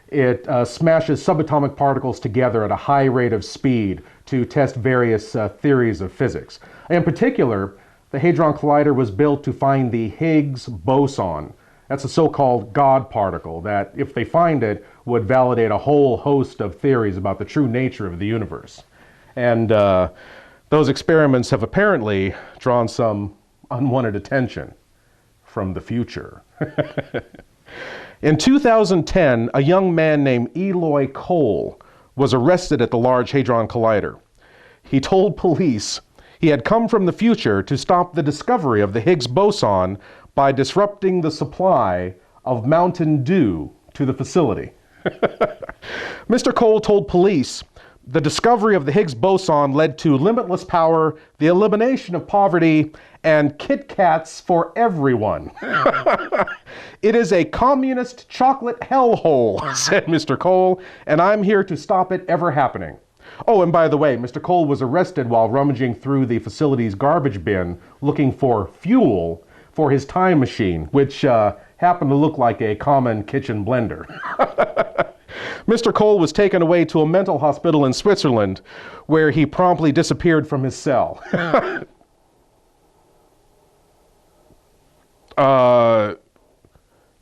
It smashes subatomic particles together at a high rate of speed to test various theories of physics. In particular, the Hadron Collider was built to find the Higgs boson. That's a so-called God particle that, if they find it, would validate a whole host of theories about the true nature of the universe. And those experiments have apparently drawn some unwanted attention from the future. In 2010, a young man named Eloy Cole was arrested at the Large Hadron Collider. He told police he had come from the future to stop the discovery of the Higgs boson by disrupting the supply of Mountain Dew to the facility. Mr. Cole told police the discovery of the Higgs boson led to limitless power, the elimination of poverty, and Kit Kats for everyone. It is a communist chocolate hellhole, said Mr. Cole, and I'm here to stop it ever happening. Oh, and by the way, Mr. Cole was arrested while rummaging through the facility's garbage bin looking for fuel for his time machine, which happened to look like a common kitchen blender. Mr. Cole was taken away to a mental hospital in Switzerland, where he promptly disappeared from his cell.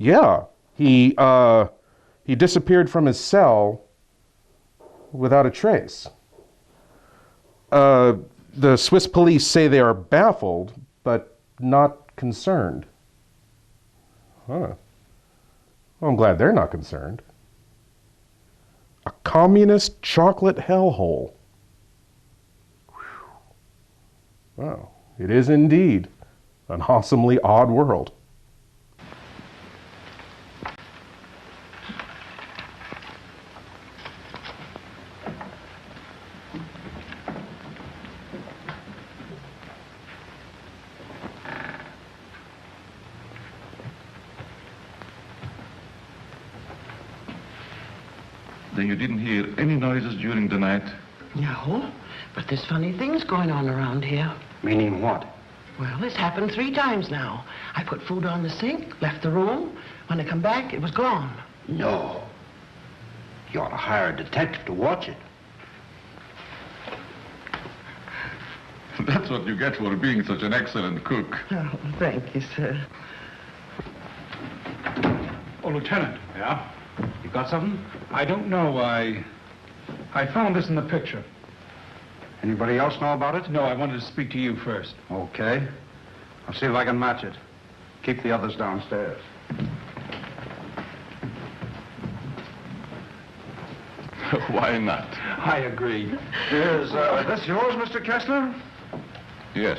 Yeah, he disappeared from his cell without a trace. The Swiss police say they are baffled, but not concerned. Huh. Well, I'm glad they're not concerned. A communist chocolate hellhole. Wow, it is indeed an awesomely odd world. Then you didn't hear any noises during the night? No, but there's funny things going on around here. Meaning what? Well, it's happened 3 times now. I put food on the sink, left the room. When I come back, it was gone. No. You ought to hire a detective to watch it. That's what you get for being such an excellent cook. Oh, thank you, sir. Oh, Lieutenant. Yeah? You got something? I don't know. I found this in the picture. Anybody else know about it? No, I wanted to speak to you first. Okay. I'll see if I can match it. Keep the others downstairs. Why not? I agree. Is this yours, Mr. Kessler? Yes.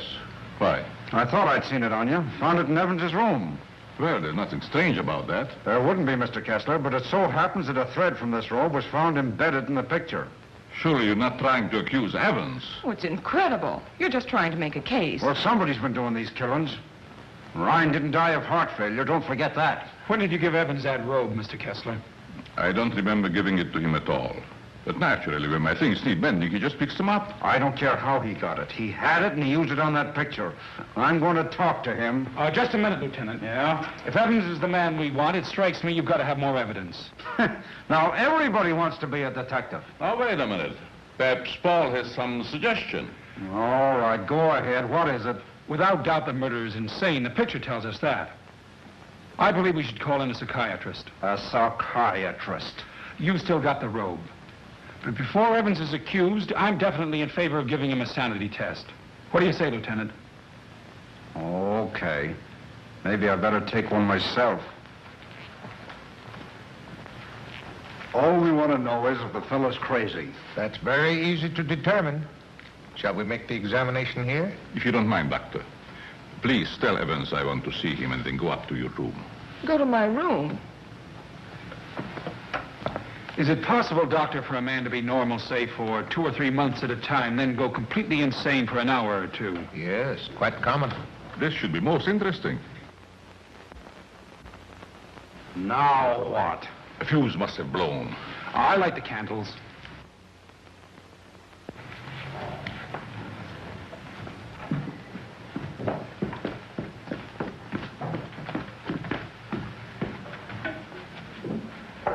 Why? I thought I'd seen it on you. Found it in Evans's room. Well, there's nothing strange about that. There wouldn't be, Mr. Kessler, but it so happens that a thread from this robe was found embedded in the picture. Surely you're not trying to accuse Evans. Oh, it's incredible. You're just trying to make a case. Well, somebody's been doing these killings. Ryan didn't die of heart failure. Don't forget that. When did you give Evans that robe, Mr. Kessler? I don't remember giving it to him at all. But naturally, when my things need mending, he just picks them up. I don't care how he got it. He had it and he used it on that picture. I'm going to talk to him. Just a minute, Lieutenant. Yeah? If Evans is the man we want, it strikes me you've got to have more evidence. Now, everybody wants to be a detective. Now, wait a minute. Perhaps Paul has some suggestion. All right, go ahead. What is it? Without doubt, the murderer is insane. The picture tells us that. I believe we should call in a psychiatrist. A psychiatrist? You've still got the robe. But before Evans is accused, I'm definitely in favor of giving him a sanity test. What do you say, Lieutenant? Okay. Maybe I better take one myself. All we want to know is if the fellow's crazy. That's very easy to determine. Shall we make the examination here? If you don't mind, Doctor. Please tell Evans I want to see him and then go up to your room. Go to my room. Is it possible, Doctor, for a man to be normal, say, for 2 or 3 months at a time, then go completely insane for an hour or two? Yes, quite common. This should be most interesting. Now what? The fuse must have blown. I light the candles.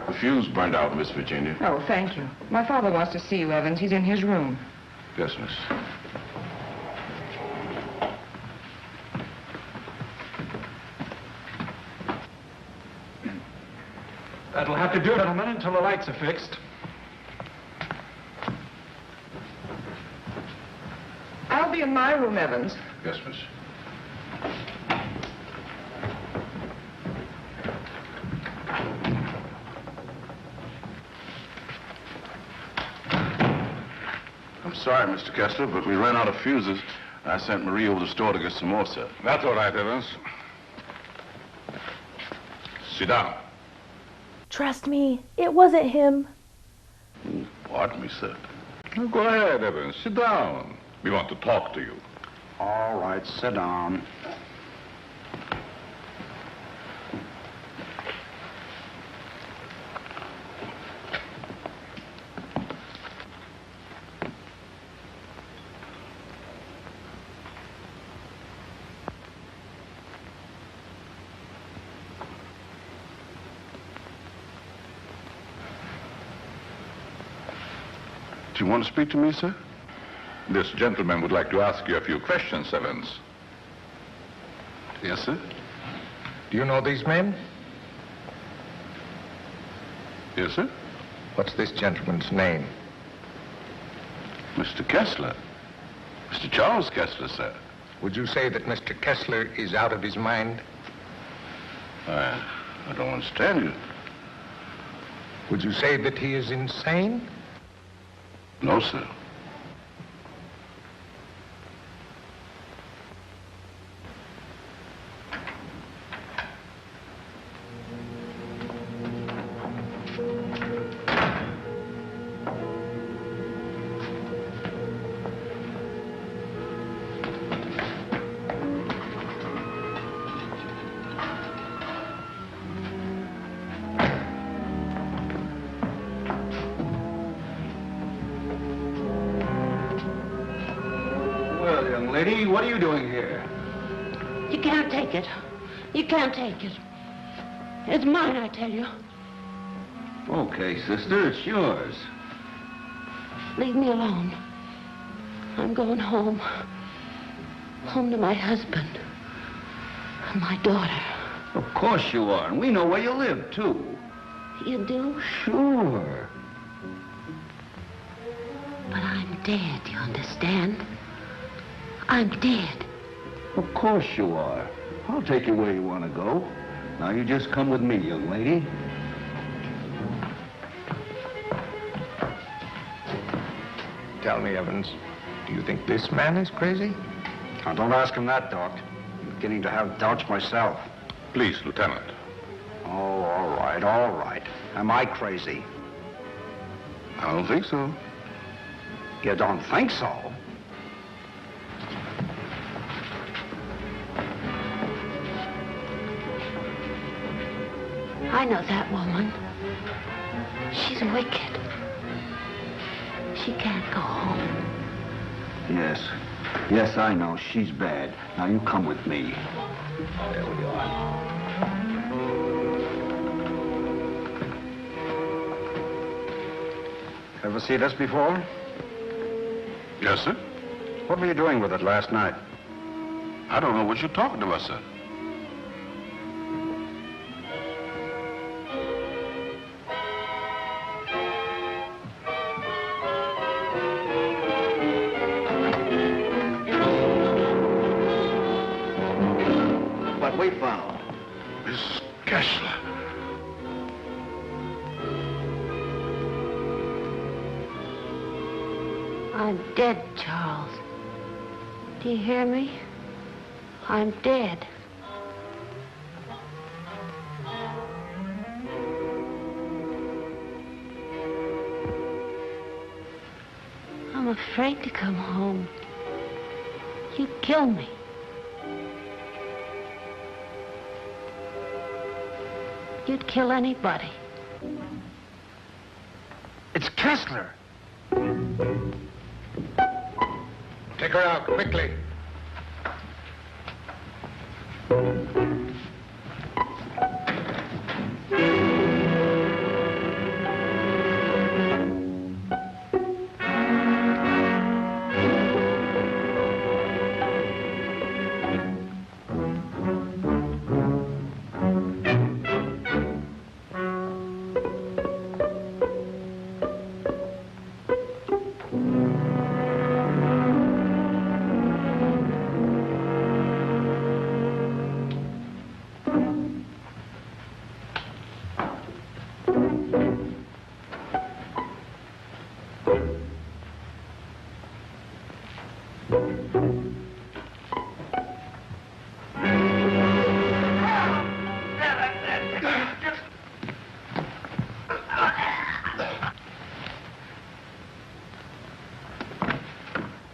The fuse burned out, Miss Virginia. Oh, thank you. My father wants to see you, Evans. He's in his room. Yes, miss. That'll have to do, gentlemen, until the lights are fixed. I'll be in my room, Evans. Yes, miss. I'm sorry, Mr. Kessler, but we ran out of fuses. I sent Marie over to the store to get some more, sir. That's all right, Evans. Sit down. Trust me, it wasn't him. Pardon me, sir. Well, go ahead, Evans. Sit down. We want to talk to you. All right, sit down. Do you want to speak to me, sir? This gentleman would like to ask you a few questions, Evans. Yes, sir. Do you know these men? Yes, sir. What's this gentleman's name? Mr. Kessler. Mr. Charles Kessler, sir. Would you say that Mr. Kessler is out of his mind? I don't understand you. Would you say that he is insane? No, sir. Well, young lady, what are you doing here? You can't take it. You can't take it. It's mine, I tell you. Okay, sister, it's yours. Leave me alone. I'm going home. Home to my husband. And my daughter. Of course you are, and we know where you live, too. You do? Sure. But I'm dead, you understand? I'm dead. Of course you are. I'll take you where you want to go. Now you just come with me, young lady. Tell me, Evans, do you think this man is crazy? Now, don't ask him that, Doc. I'm beginning to have doubts myself. Please, Lieutenant. Oh, all right, all right. Am I crazy? I don't think so. You don't think so? I know that woman. She's wicked. She can't go home. Yes. Yes, I know. She's bad. Now you come with me. There we are. Ever see this before? Yes, sir. What were you doing with it last night? I don't know what you're talking about, sir. What we found. Miss Kessler. I'm dead, Charles. Do you hear me? I'm dead. I'm afraid to come home. You'd kill me. You'd kill anybody. It's Kessler. Take her out, quickly.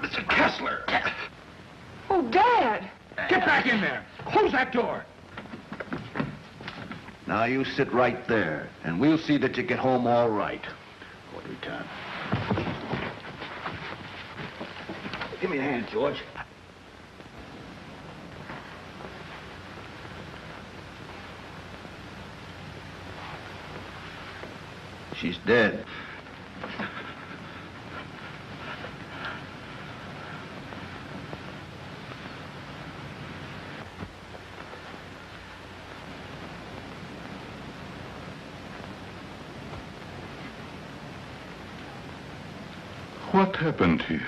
Mr. Kessler! Oh, Dad! Get back in there! Close that door! Now you sit right there, and we'll see that you get home all right. What do we time? Give me a hand, George. She's dead. What happened here?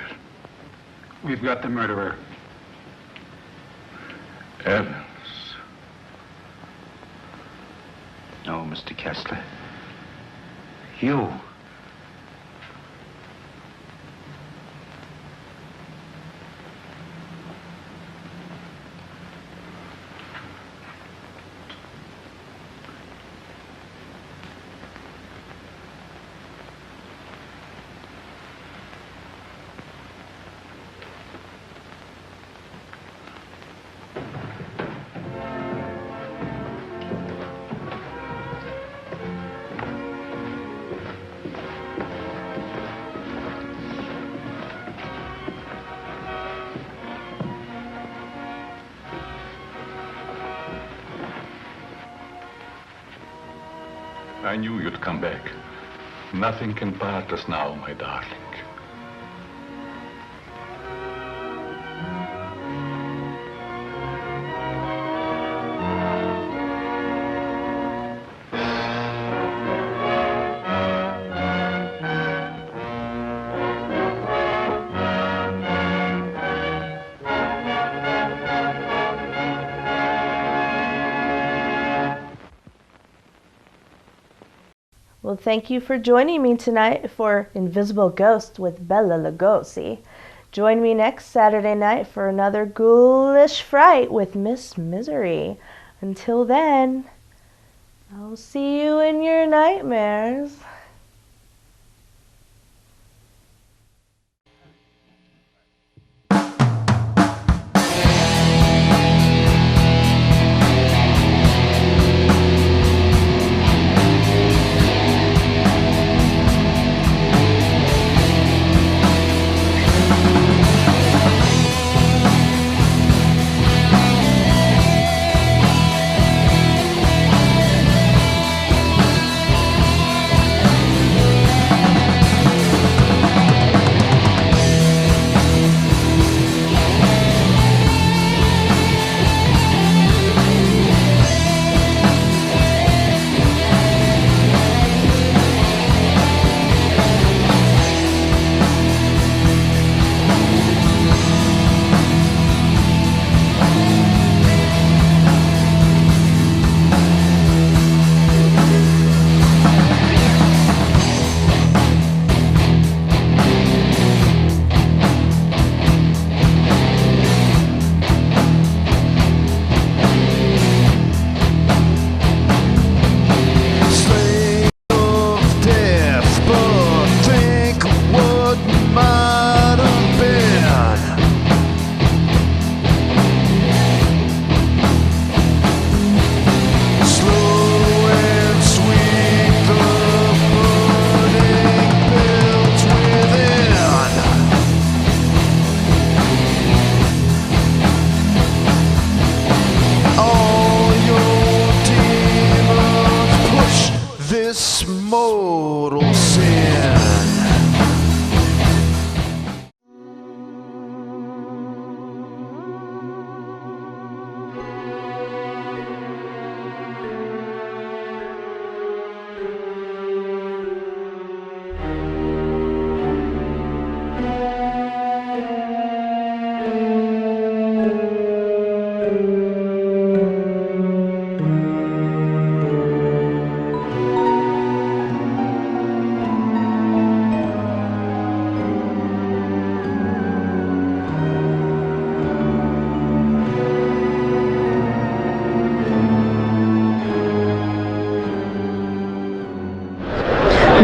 We've got the murderer. Evans. No, Mr. Kessler. You. I knew you'd come back. Nothing can part us now, my darling. Well, thank you for joining me tonight for Invisible Ghost with Bela Lugosi. Join me next Saturday night for another ghoulish fright with Miss Misery. Until then, I'll see you in your nightmares.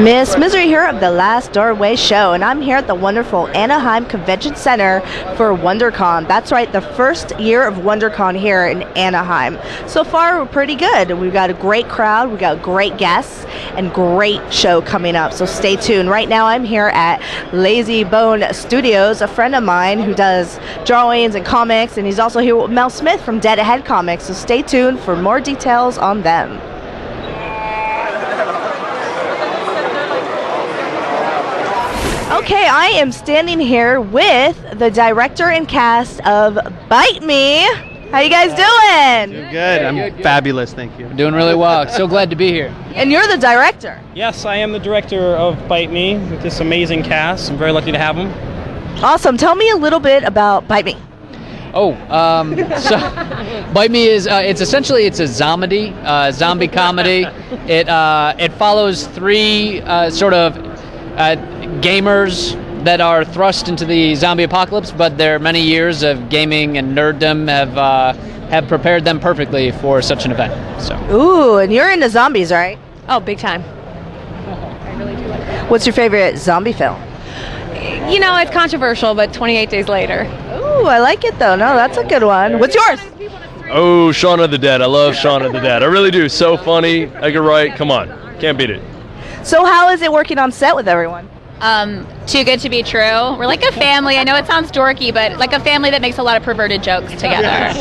Miss Misery here of the Last Doorway Show, and I'm here at the wonderful Anaheim Convention Center for WonderCon. That's right, the first year of WonderCon here in Anaheim. So far, we're pretty good. We've got a great crowd, we've got great guests, and great show coming up, so stay tuned. Right now, I'm here at Lazy Bone Studios, a friend of mine who does drawings and comics, and he's also here with Mel Smith from Dead Ahead Comics, so stay tuned for more details on them. Okay, I am standing here with the director and cast of Bite Me. How you guys doing? Doing good. I'm fabulous, thank you. Doing really well. So glad to be here. And you're the director. Yes, I am the director of Bite Me with this amazing cast. I'm very lucky to have them. Awesome. Tell me a little bit about Bite Me. So Bite Me is it's essentially a zombie comedy. It follows three sort of gamers that are thrust into the zombie apocalypse, but their many years of gaming and nerddom have prepared them perfectly for such an event. So. Ooh, and you're into zombies, right? Oh, big time. I really do like that. What's your favorite zombie film? You know, it's controversial, but 28 Days Later. Ooh, I like it though. No, that's a good one. What's yours? Oh, Shaun of the Dead. I love Shaun of the Dead. I really do. So funny. Edgar Wright. Come on. Can't beat it. So how is it working on set with everyone? Too good to be true. We're like a family. I know it sounds dorky, but like a family that makes a lot of perverted jokes together.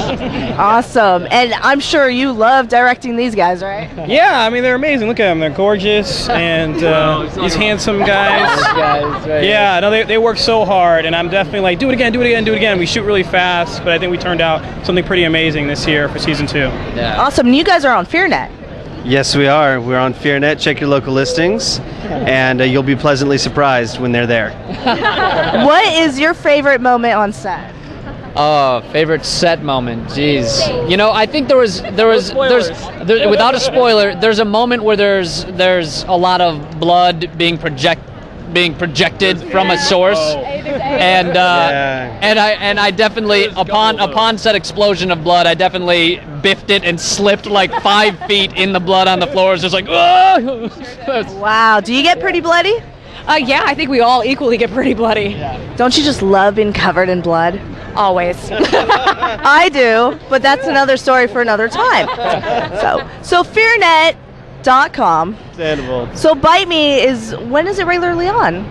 Awesome. And I'm sure you love directing these guys, right? Yeah, I mean, they're amazing. Look at them. They're gorgeous, and these handsome guys. Yeah, no, they work so hard, and I'm definitely like, do it again, do it again, do it again. We shoot really fast, but I think we turned out something pretty amazing this year for season 2. Yeah. Awesome. And you guys are on FearNet. Yes, we are. We're on FearNet. Check your local listings, and you'll be pleasantly surprised when they're there. What is your favorite moment on set? Oh, favorite set moment. Jeez. You know, I think there's without a spoiler, there's a moment where there's a lot of blood being projected from a source, and I definitely upon said explosion of blood, I definitely biffed it and slipped like 5 feet in the blood on the floor. It's just like, oh! Wow. Do you get pretty bloody? Yeah, I think we all equally get pretty bloody. Don't you just love being covered in blood? Always. I do, but that's another story for another time. So FearNet.com. So Bite Me when is it regularly on?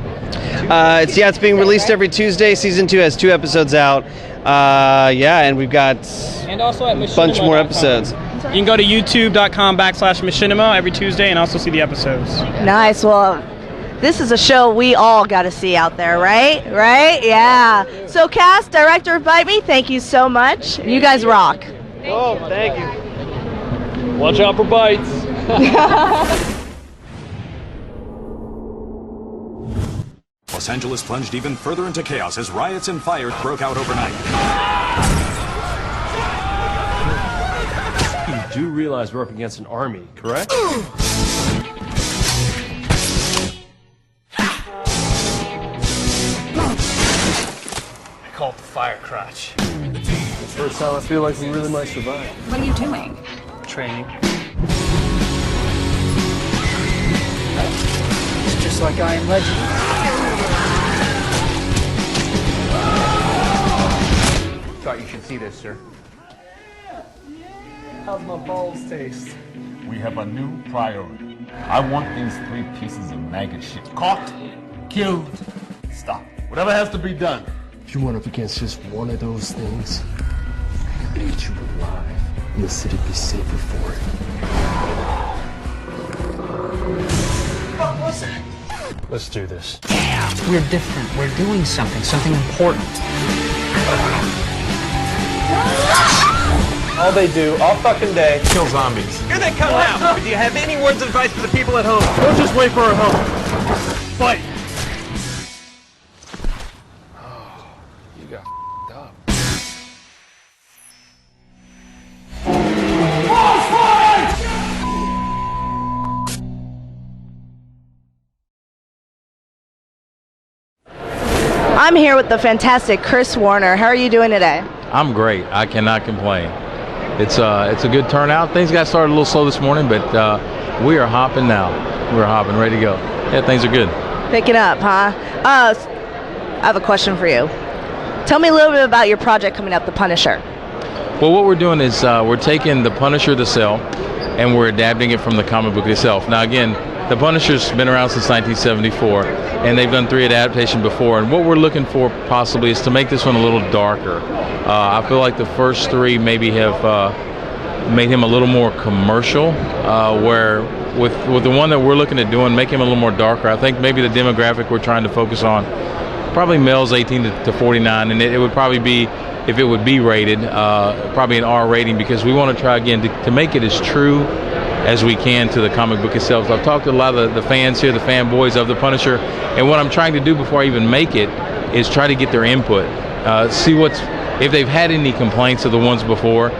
It's being released every Tuesday. Season 2 has 2 episodes out. And we've got a bunch more episodes. You can go to youtube.com/machinima every Tuesday and also see the episodes. Nice. Well, this is a show we all got to see out there, right? Right? Yeah. So cast, director of Bite Me, thank you so much. You guys rock. Oh, thank you. Watch out for bites. Los Angeles plunged even further into chaos as riots and fires broke out overnight. You do realize we're up against an army, correct? I call it the fire crotch. First time I feel like we really might survive. What are you doing? Training. It's just like I Am Legend. Thought you should see this, sir. How's my balls taste? We have a new priority. I want these 3 pieces of maggot shit caught, killed, stopped. Whatever has to be done. If you went up against just one of those things, I'd eat you alive, and the city'd be safer for it. What was it? Let's do this. Yeah, we're different. We're doing something important. All they do, all fucking day, kill zombies. Here they come now. Do you have any words of advice for the people at home? Don't just wait for our help. Fight. Oh, you got f***ed up. I'm here with the fantastic Chris Warner. How are you doing today? I'm great. I cannot complain. It's a good turnout. Things got started a little slow this morning, but we are hopping now. We're hopping, ready to go. Yeah, things are good. Picking up, huh? I have a question for you. Tell me a little bit about your project coming up, The Punisher. Well, what we're doing is we're taking The Punisher, the cell, and we're adapting it from the comic book itself. Now, again, The Punisher's been around since 1974, and they've done 3 adaptations before. And what we're looking for possibly is to make this one a little darker. I feel like the first 3 maybe have made him a little more commercial, where with the one that we're looking at doing, make him a little more darker. I think maybe the demographic we're trying to focus on, probably males 18 to 49, and it would probably be, if it would be rated, probably an R rating, because we want to try again to make it as true as we can to the comic book itself. So I've talked to a lot of the fans here, the fanboys of The Punisher, and what I'm trying to do before I even make it is try to get their input, see if they've had any complaints of the ones before,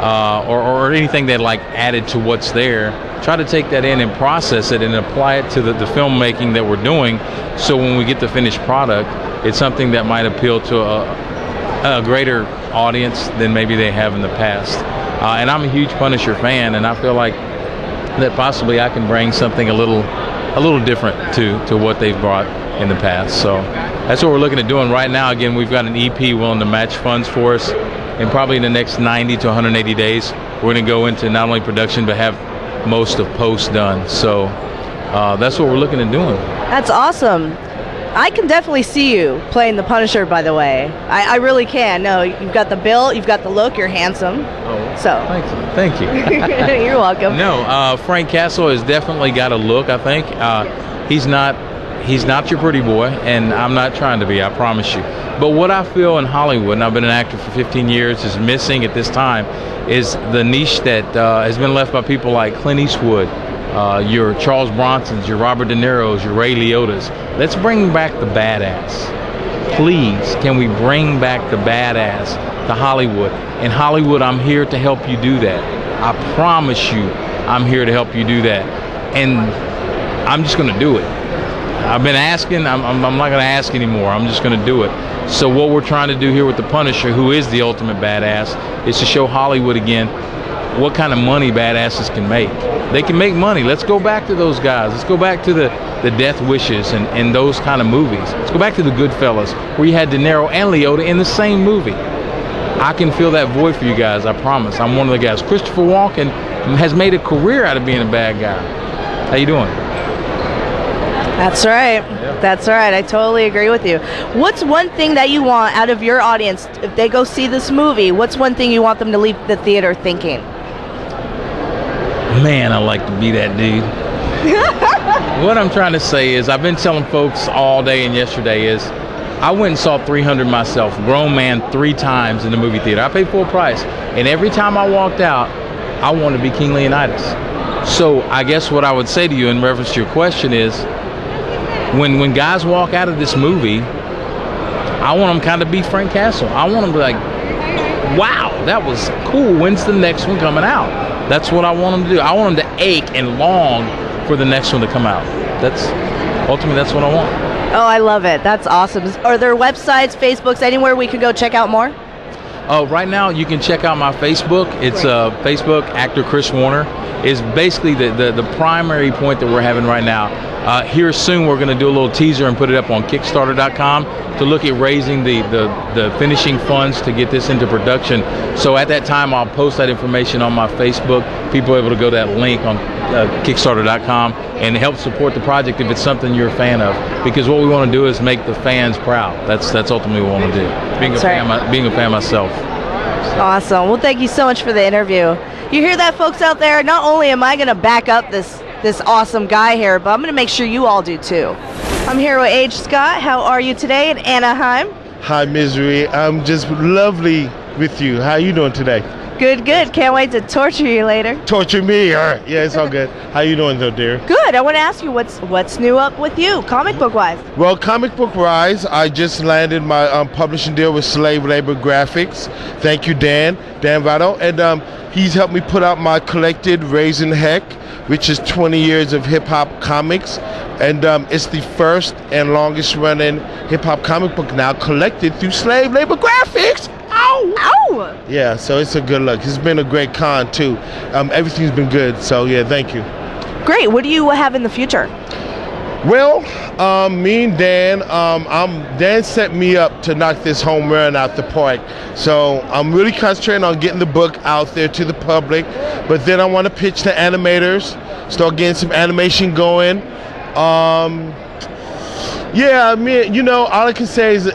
or anything that like added to what's there. Try to take that in and process it and apply it to the filmmaking that we're doing, so when we get the finished product, it's something that might appeal to a greater audience than maybe they have in the past. And I'm a huge Punisher fan, and I feel like that possibly I can bring something a little different to what they've brought in the past. So that's what we're looking at doing right now. Again, we've got an EP willing to match funds for us, and probably in the next 90 to 180 days, we're going to go into not only production but have most of post done. So that's what we're looking at doing. That's awesome. I can definitely see you playing the Punisher, by the way. I really can. No, you've got the build, you've got the look, you're handsome. Oh, so thank you. You're welcome. No, Frank Castle has definitely got a look, I think. He's not your pretty boy, and I'm not trying to be, I promise you. But what I feel in Hollywood, and I've been an actor for 15 years, is missing at this time is the niche that has been left by people like Clint Eastwood, your Charles Bronsons, your Robert De Niro's, your Ray Liotta's. Let's bring back the badass. Please, can we bring back the badass to Hollywood? In Hollywood, I'm here to help you do that. I promise you, I'm here to help you do that. And I'm just going to do it. I've been asking, I'm not going to ask anymore. I'm just going to do it. So what we're trying to do here with The Punisher, who is the ultimate badass, is to show Hollywood again what kind of money badasses can make. They can make money. Let's go back to those guys. Let's go back to the Death Wishes and those kind of movies. Let's go back to the Goodfellas, where you had De Niro and Liotta in the same movie. I can fill that void for you guys, I promise. I'm one of the guys. Christopher Walken has made a career out of being a bad guy. How you doing? That's right. Yeah. That's right. I totally agree with you. What's one thing that you want out of your audience if they go see this movie? What's one thing you want them to leave the theater thinking? Man, I like to be that dude. What I'm trying to say is, I've been telling folks all day and yesterday is, I went and saw 300 myself, grown man, 3 times in the movie theater. I paid full price. And every time I walked out, I wanted to be King Leonidas. So I guess what I would say to you in reference to your question is, when guys walk out of this movie, I want them kind of be Frank Castle. I want them to be like, wow, that was cool. When's the next one coming out? That's what I want them to do. I want them to ache and long for the next one to come out. Ultimately, that's what I want. Oh, I love it. That's awesome. Are there websites, Facebooks, anywhere we could go check out more? Right now, you can check out my Facebook. It's Facebook, actor Chris Warner. Is basically the primary point that we're having right now. Here soon, we're going to do a little teaser and put it up on Kickstarter.com to look at raising the finishing funds to get this into production. So at that time, I'll post that information on my Facebook. People are able to go to that link on Kickstarter.com and help support the project if it's something you're a fan of. Because what we want to do is make the fans proud. That's ultimately what we want to do. Being a fan myself. Awesome. Well, thank you so much for the interview. You hear that, folks out there? Not only am I going to back up this awesome guy here, but I'm going to make sure you all do too. I'm here with H. Scott. How are you today in Anaheim? Hi, Misery. I'm just lovely with you. How are you doing today? Good, good. Can't wait to torture you later. Torture me? Yeah, it's all good. How you doing though, dear? Good. I want to ask you what's new up with you, comic book wise? Well, comic book wise, I just landed my publishing deal with Slave Labor Graphics. Thank you, Dan Votto, and he's helped me put out my collected Raising Heck, which is 20 years of hip-hop comics, and it's the first and longest running hip-hop comic book now collected through Slave Labor Graphics. Ow! Ow! Yeah, so it's a good look. It's been a great con too. Everything's been good, so yeah, thank you. Great. What do you have in the future? Well, me and Dan, Dan set me up to knock this home run out the park. So I'm really concentrating on getting the book out there to the public. But then I want to pitch to animators, start getting some animation going. Yeah, I mean, you know, all I can say is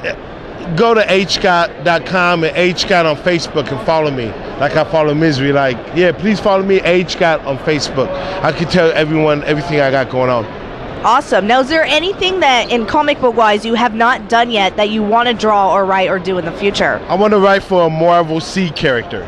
go to hscott.com and hscott on Facebook and follow me. Like I follow Misery. Like, yeah, please follow me, hscott on Facebook. I can tell everyone everything I got going on. Awesome. Now, is there anything that, in comic book wise, you have not done yet that you want to draw or write or do in the future? I want to write for a Marvel C character,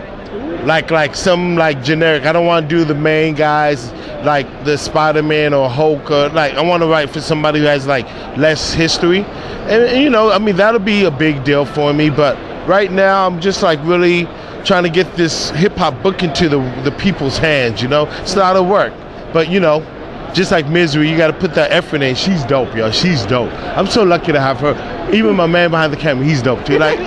like some like generic. I don't want to do the main guys like the Spider-Man or Hulk. Like I want to write for somebody who has like less history, and you know, I mean that'll be a big deal for me. But right now, I'm just like really trying to get this hip hop book into the people's hands. You know, it's a lot of work, but you know. Just like Misery, you got to put that effort in. She's dope, yo. She's dope. I'm so lucky to have her. Even my man behind the camera, he's dope too. Like,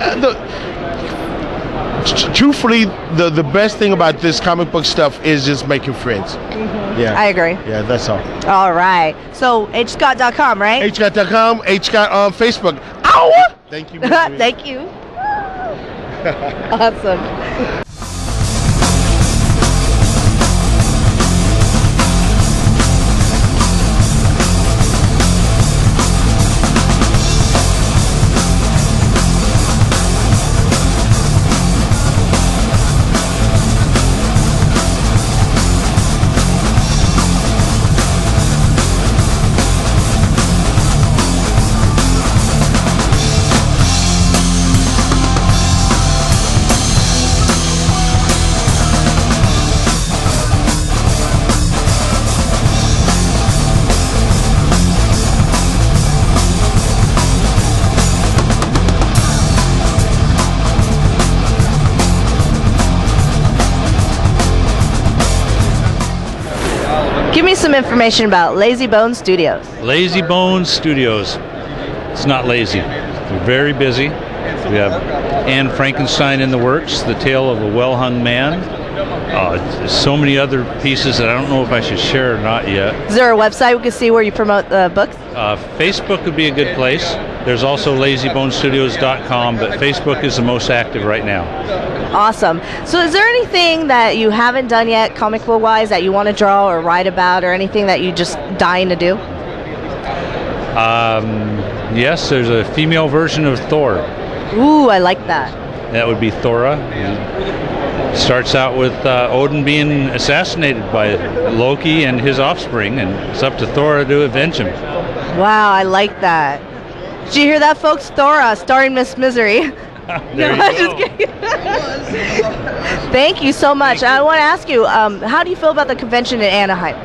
truthfully, the best thing about this comic book stuff is just making friends. Yeah, I agree. Yeah, that's all. All right. So hscott.com, right? hscott.com, hscott on Facebook. Ow! Thank you. Misery. Thank you. Awesome. Give me some information about Lazy Bone Studios. Lazy Bone Studios. It's not lazy. We're very busy. We have Anne Frankenstein in the works, The Tale of a Well-Hung Man. So many other pieces that I don't know if I should share or not yet. Is there a website we can see where you promote the books? Facebook would be a good place. There's also lazybonestudios.com, but Facebook is the most active right now. Awesome. So is there anything that you haven't done yet, comic book wise, that you want to draw or write about, or anything that you just dying to do? Yes, there's a female version of Thor. Ooh, I like that. That would be Thora. It starts out with Odin being assassinated by Loki and his offspring, and it's up to Thor to avenge him. Wow, I like that. Did you hear that, folks? Thora, starring Miss Misery. There No, I'm just kidding. Thank you so much. I want to ask you, how do you feel about the convention in Anaheim?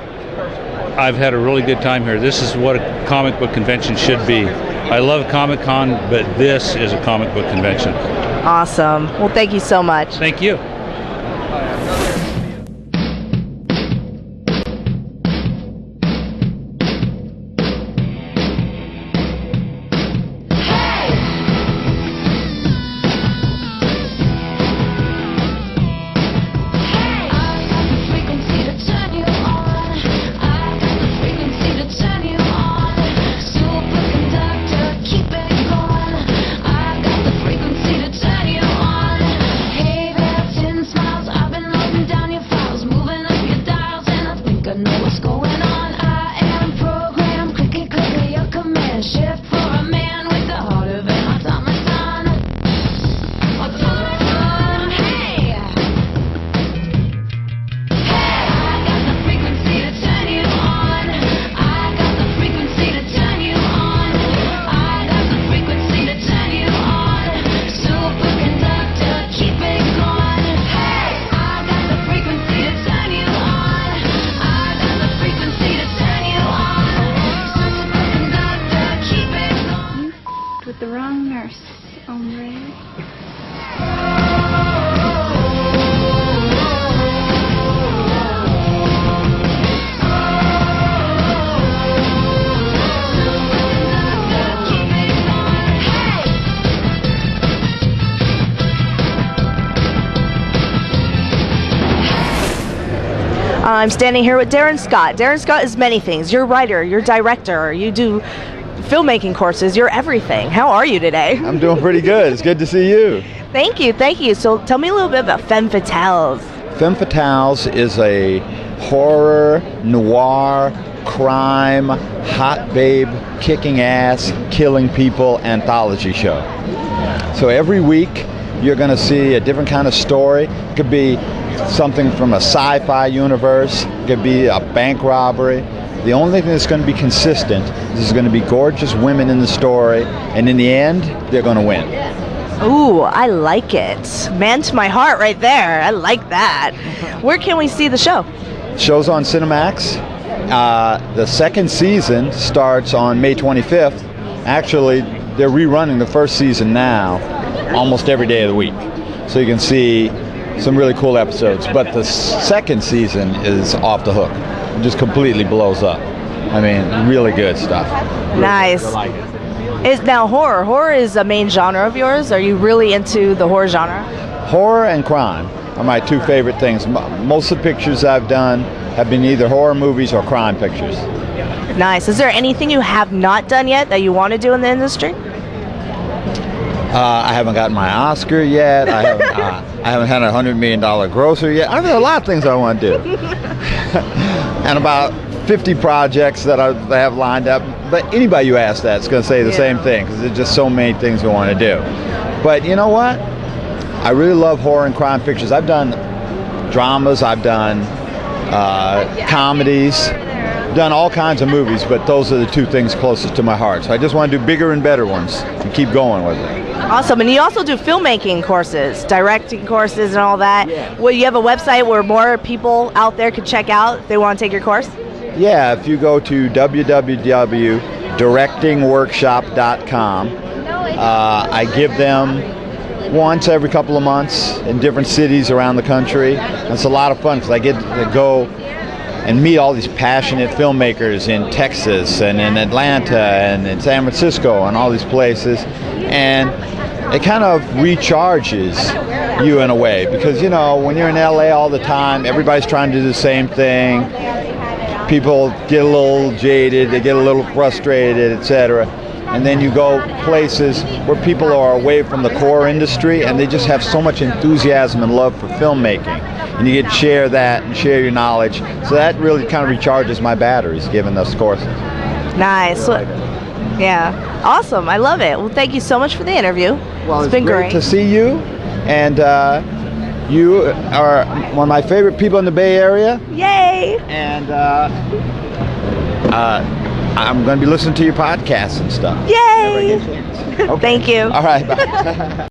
I've had a really good time here. This is what a comic book convention should be. I love Comic-Con, but this is a comic book convention. Awesome. Well, thank you so much. Thank you. I'm standing here with Darren Scott. Darren Scott is many things. You're a writer, you're a director, you do filmmaking courses, you're everything. How are you today? I'm doing pretty good. It's good to see you. Thank you, thank you. So tell me a little bit about Femme Fatales. Femme Fatales is a horror, noir, crime, hot babe, kicking ass, killing people anthology show. So every week you're going to see a different kind of story. It could be something from a sci-fi universe. It could be a bank robbery. The only thing that's going to be consistent is there's going to be gorgeous women in the story, and in the end, they're going to win. Ooh, I like it. Man to my heart right there. I like that. Where can we see the show? Show's on Cinemax. The second season starts on May 25th. Actually, they're rerunning the first season now, almost every day of the week. So you can see some really cool episodes. But the second season is off the hook. It just completely blows up. I mean, really good stuff. Nice. I like it. Is now horror. Horror is a main genre of yours. Are you really into the horror genre? Horror and crime are my two favorite things. Most of the pictures I've done have been either horror movies or crime pictures. Nice. Is there anything you have not done yet that you want to do in the industry? I haven't gotten my Oscar yet. I haven't had a $100 million grosser yet. I mean, a lot of things I want to do. And about 50 projects that I have lined up. But anybody you ask that is going to say the same thing, because there's just so many things we want to do. But you know what? I really love horror and crime pictures. I've done dramas, I've done comedies, done all kinds of movies, but those are the two things closest to my heart. So I just want to do bigger and better ones and keep going with it. Awesome. And you also do filmmaking courses, directing courses and all that. Well, you have a website where more people out there could check out if they want to take your course? Yeah, if you go to www.directingworkshop.com, I give them once every couple of months in different cities around the country. And it's a lot of fun because I get to go and meet all these passionate filmmakers in Texas and in Atlanta and in San Francisco and all these places. And it kind of recharges you in a way because, you know, when you're in LA all the time, everybody's trying to do the same thing. People get a little jaded, they get a little frustrated, etc. And then you go places where people are away from the core industry and they just have so much enthusiasm and love for filmmaking. And you get to share that and share your knowledge. So that really kind of recharges my batteries, giving those courses. Nice. Yeah. Awesome. I love it. Well, thank you so much for the interview. Well, it's been great to see you. And you are one of my favorite people in the Bay Area. Yay! And I'm going to be listening to your podcasts and stuff. Yay! Okay. Thank you. All right, bye.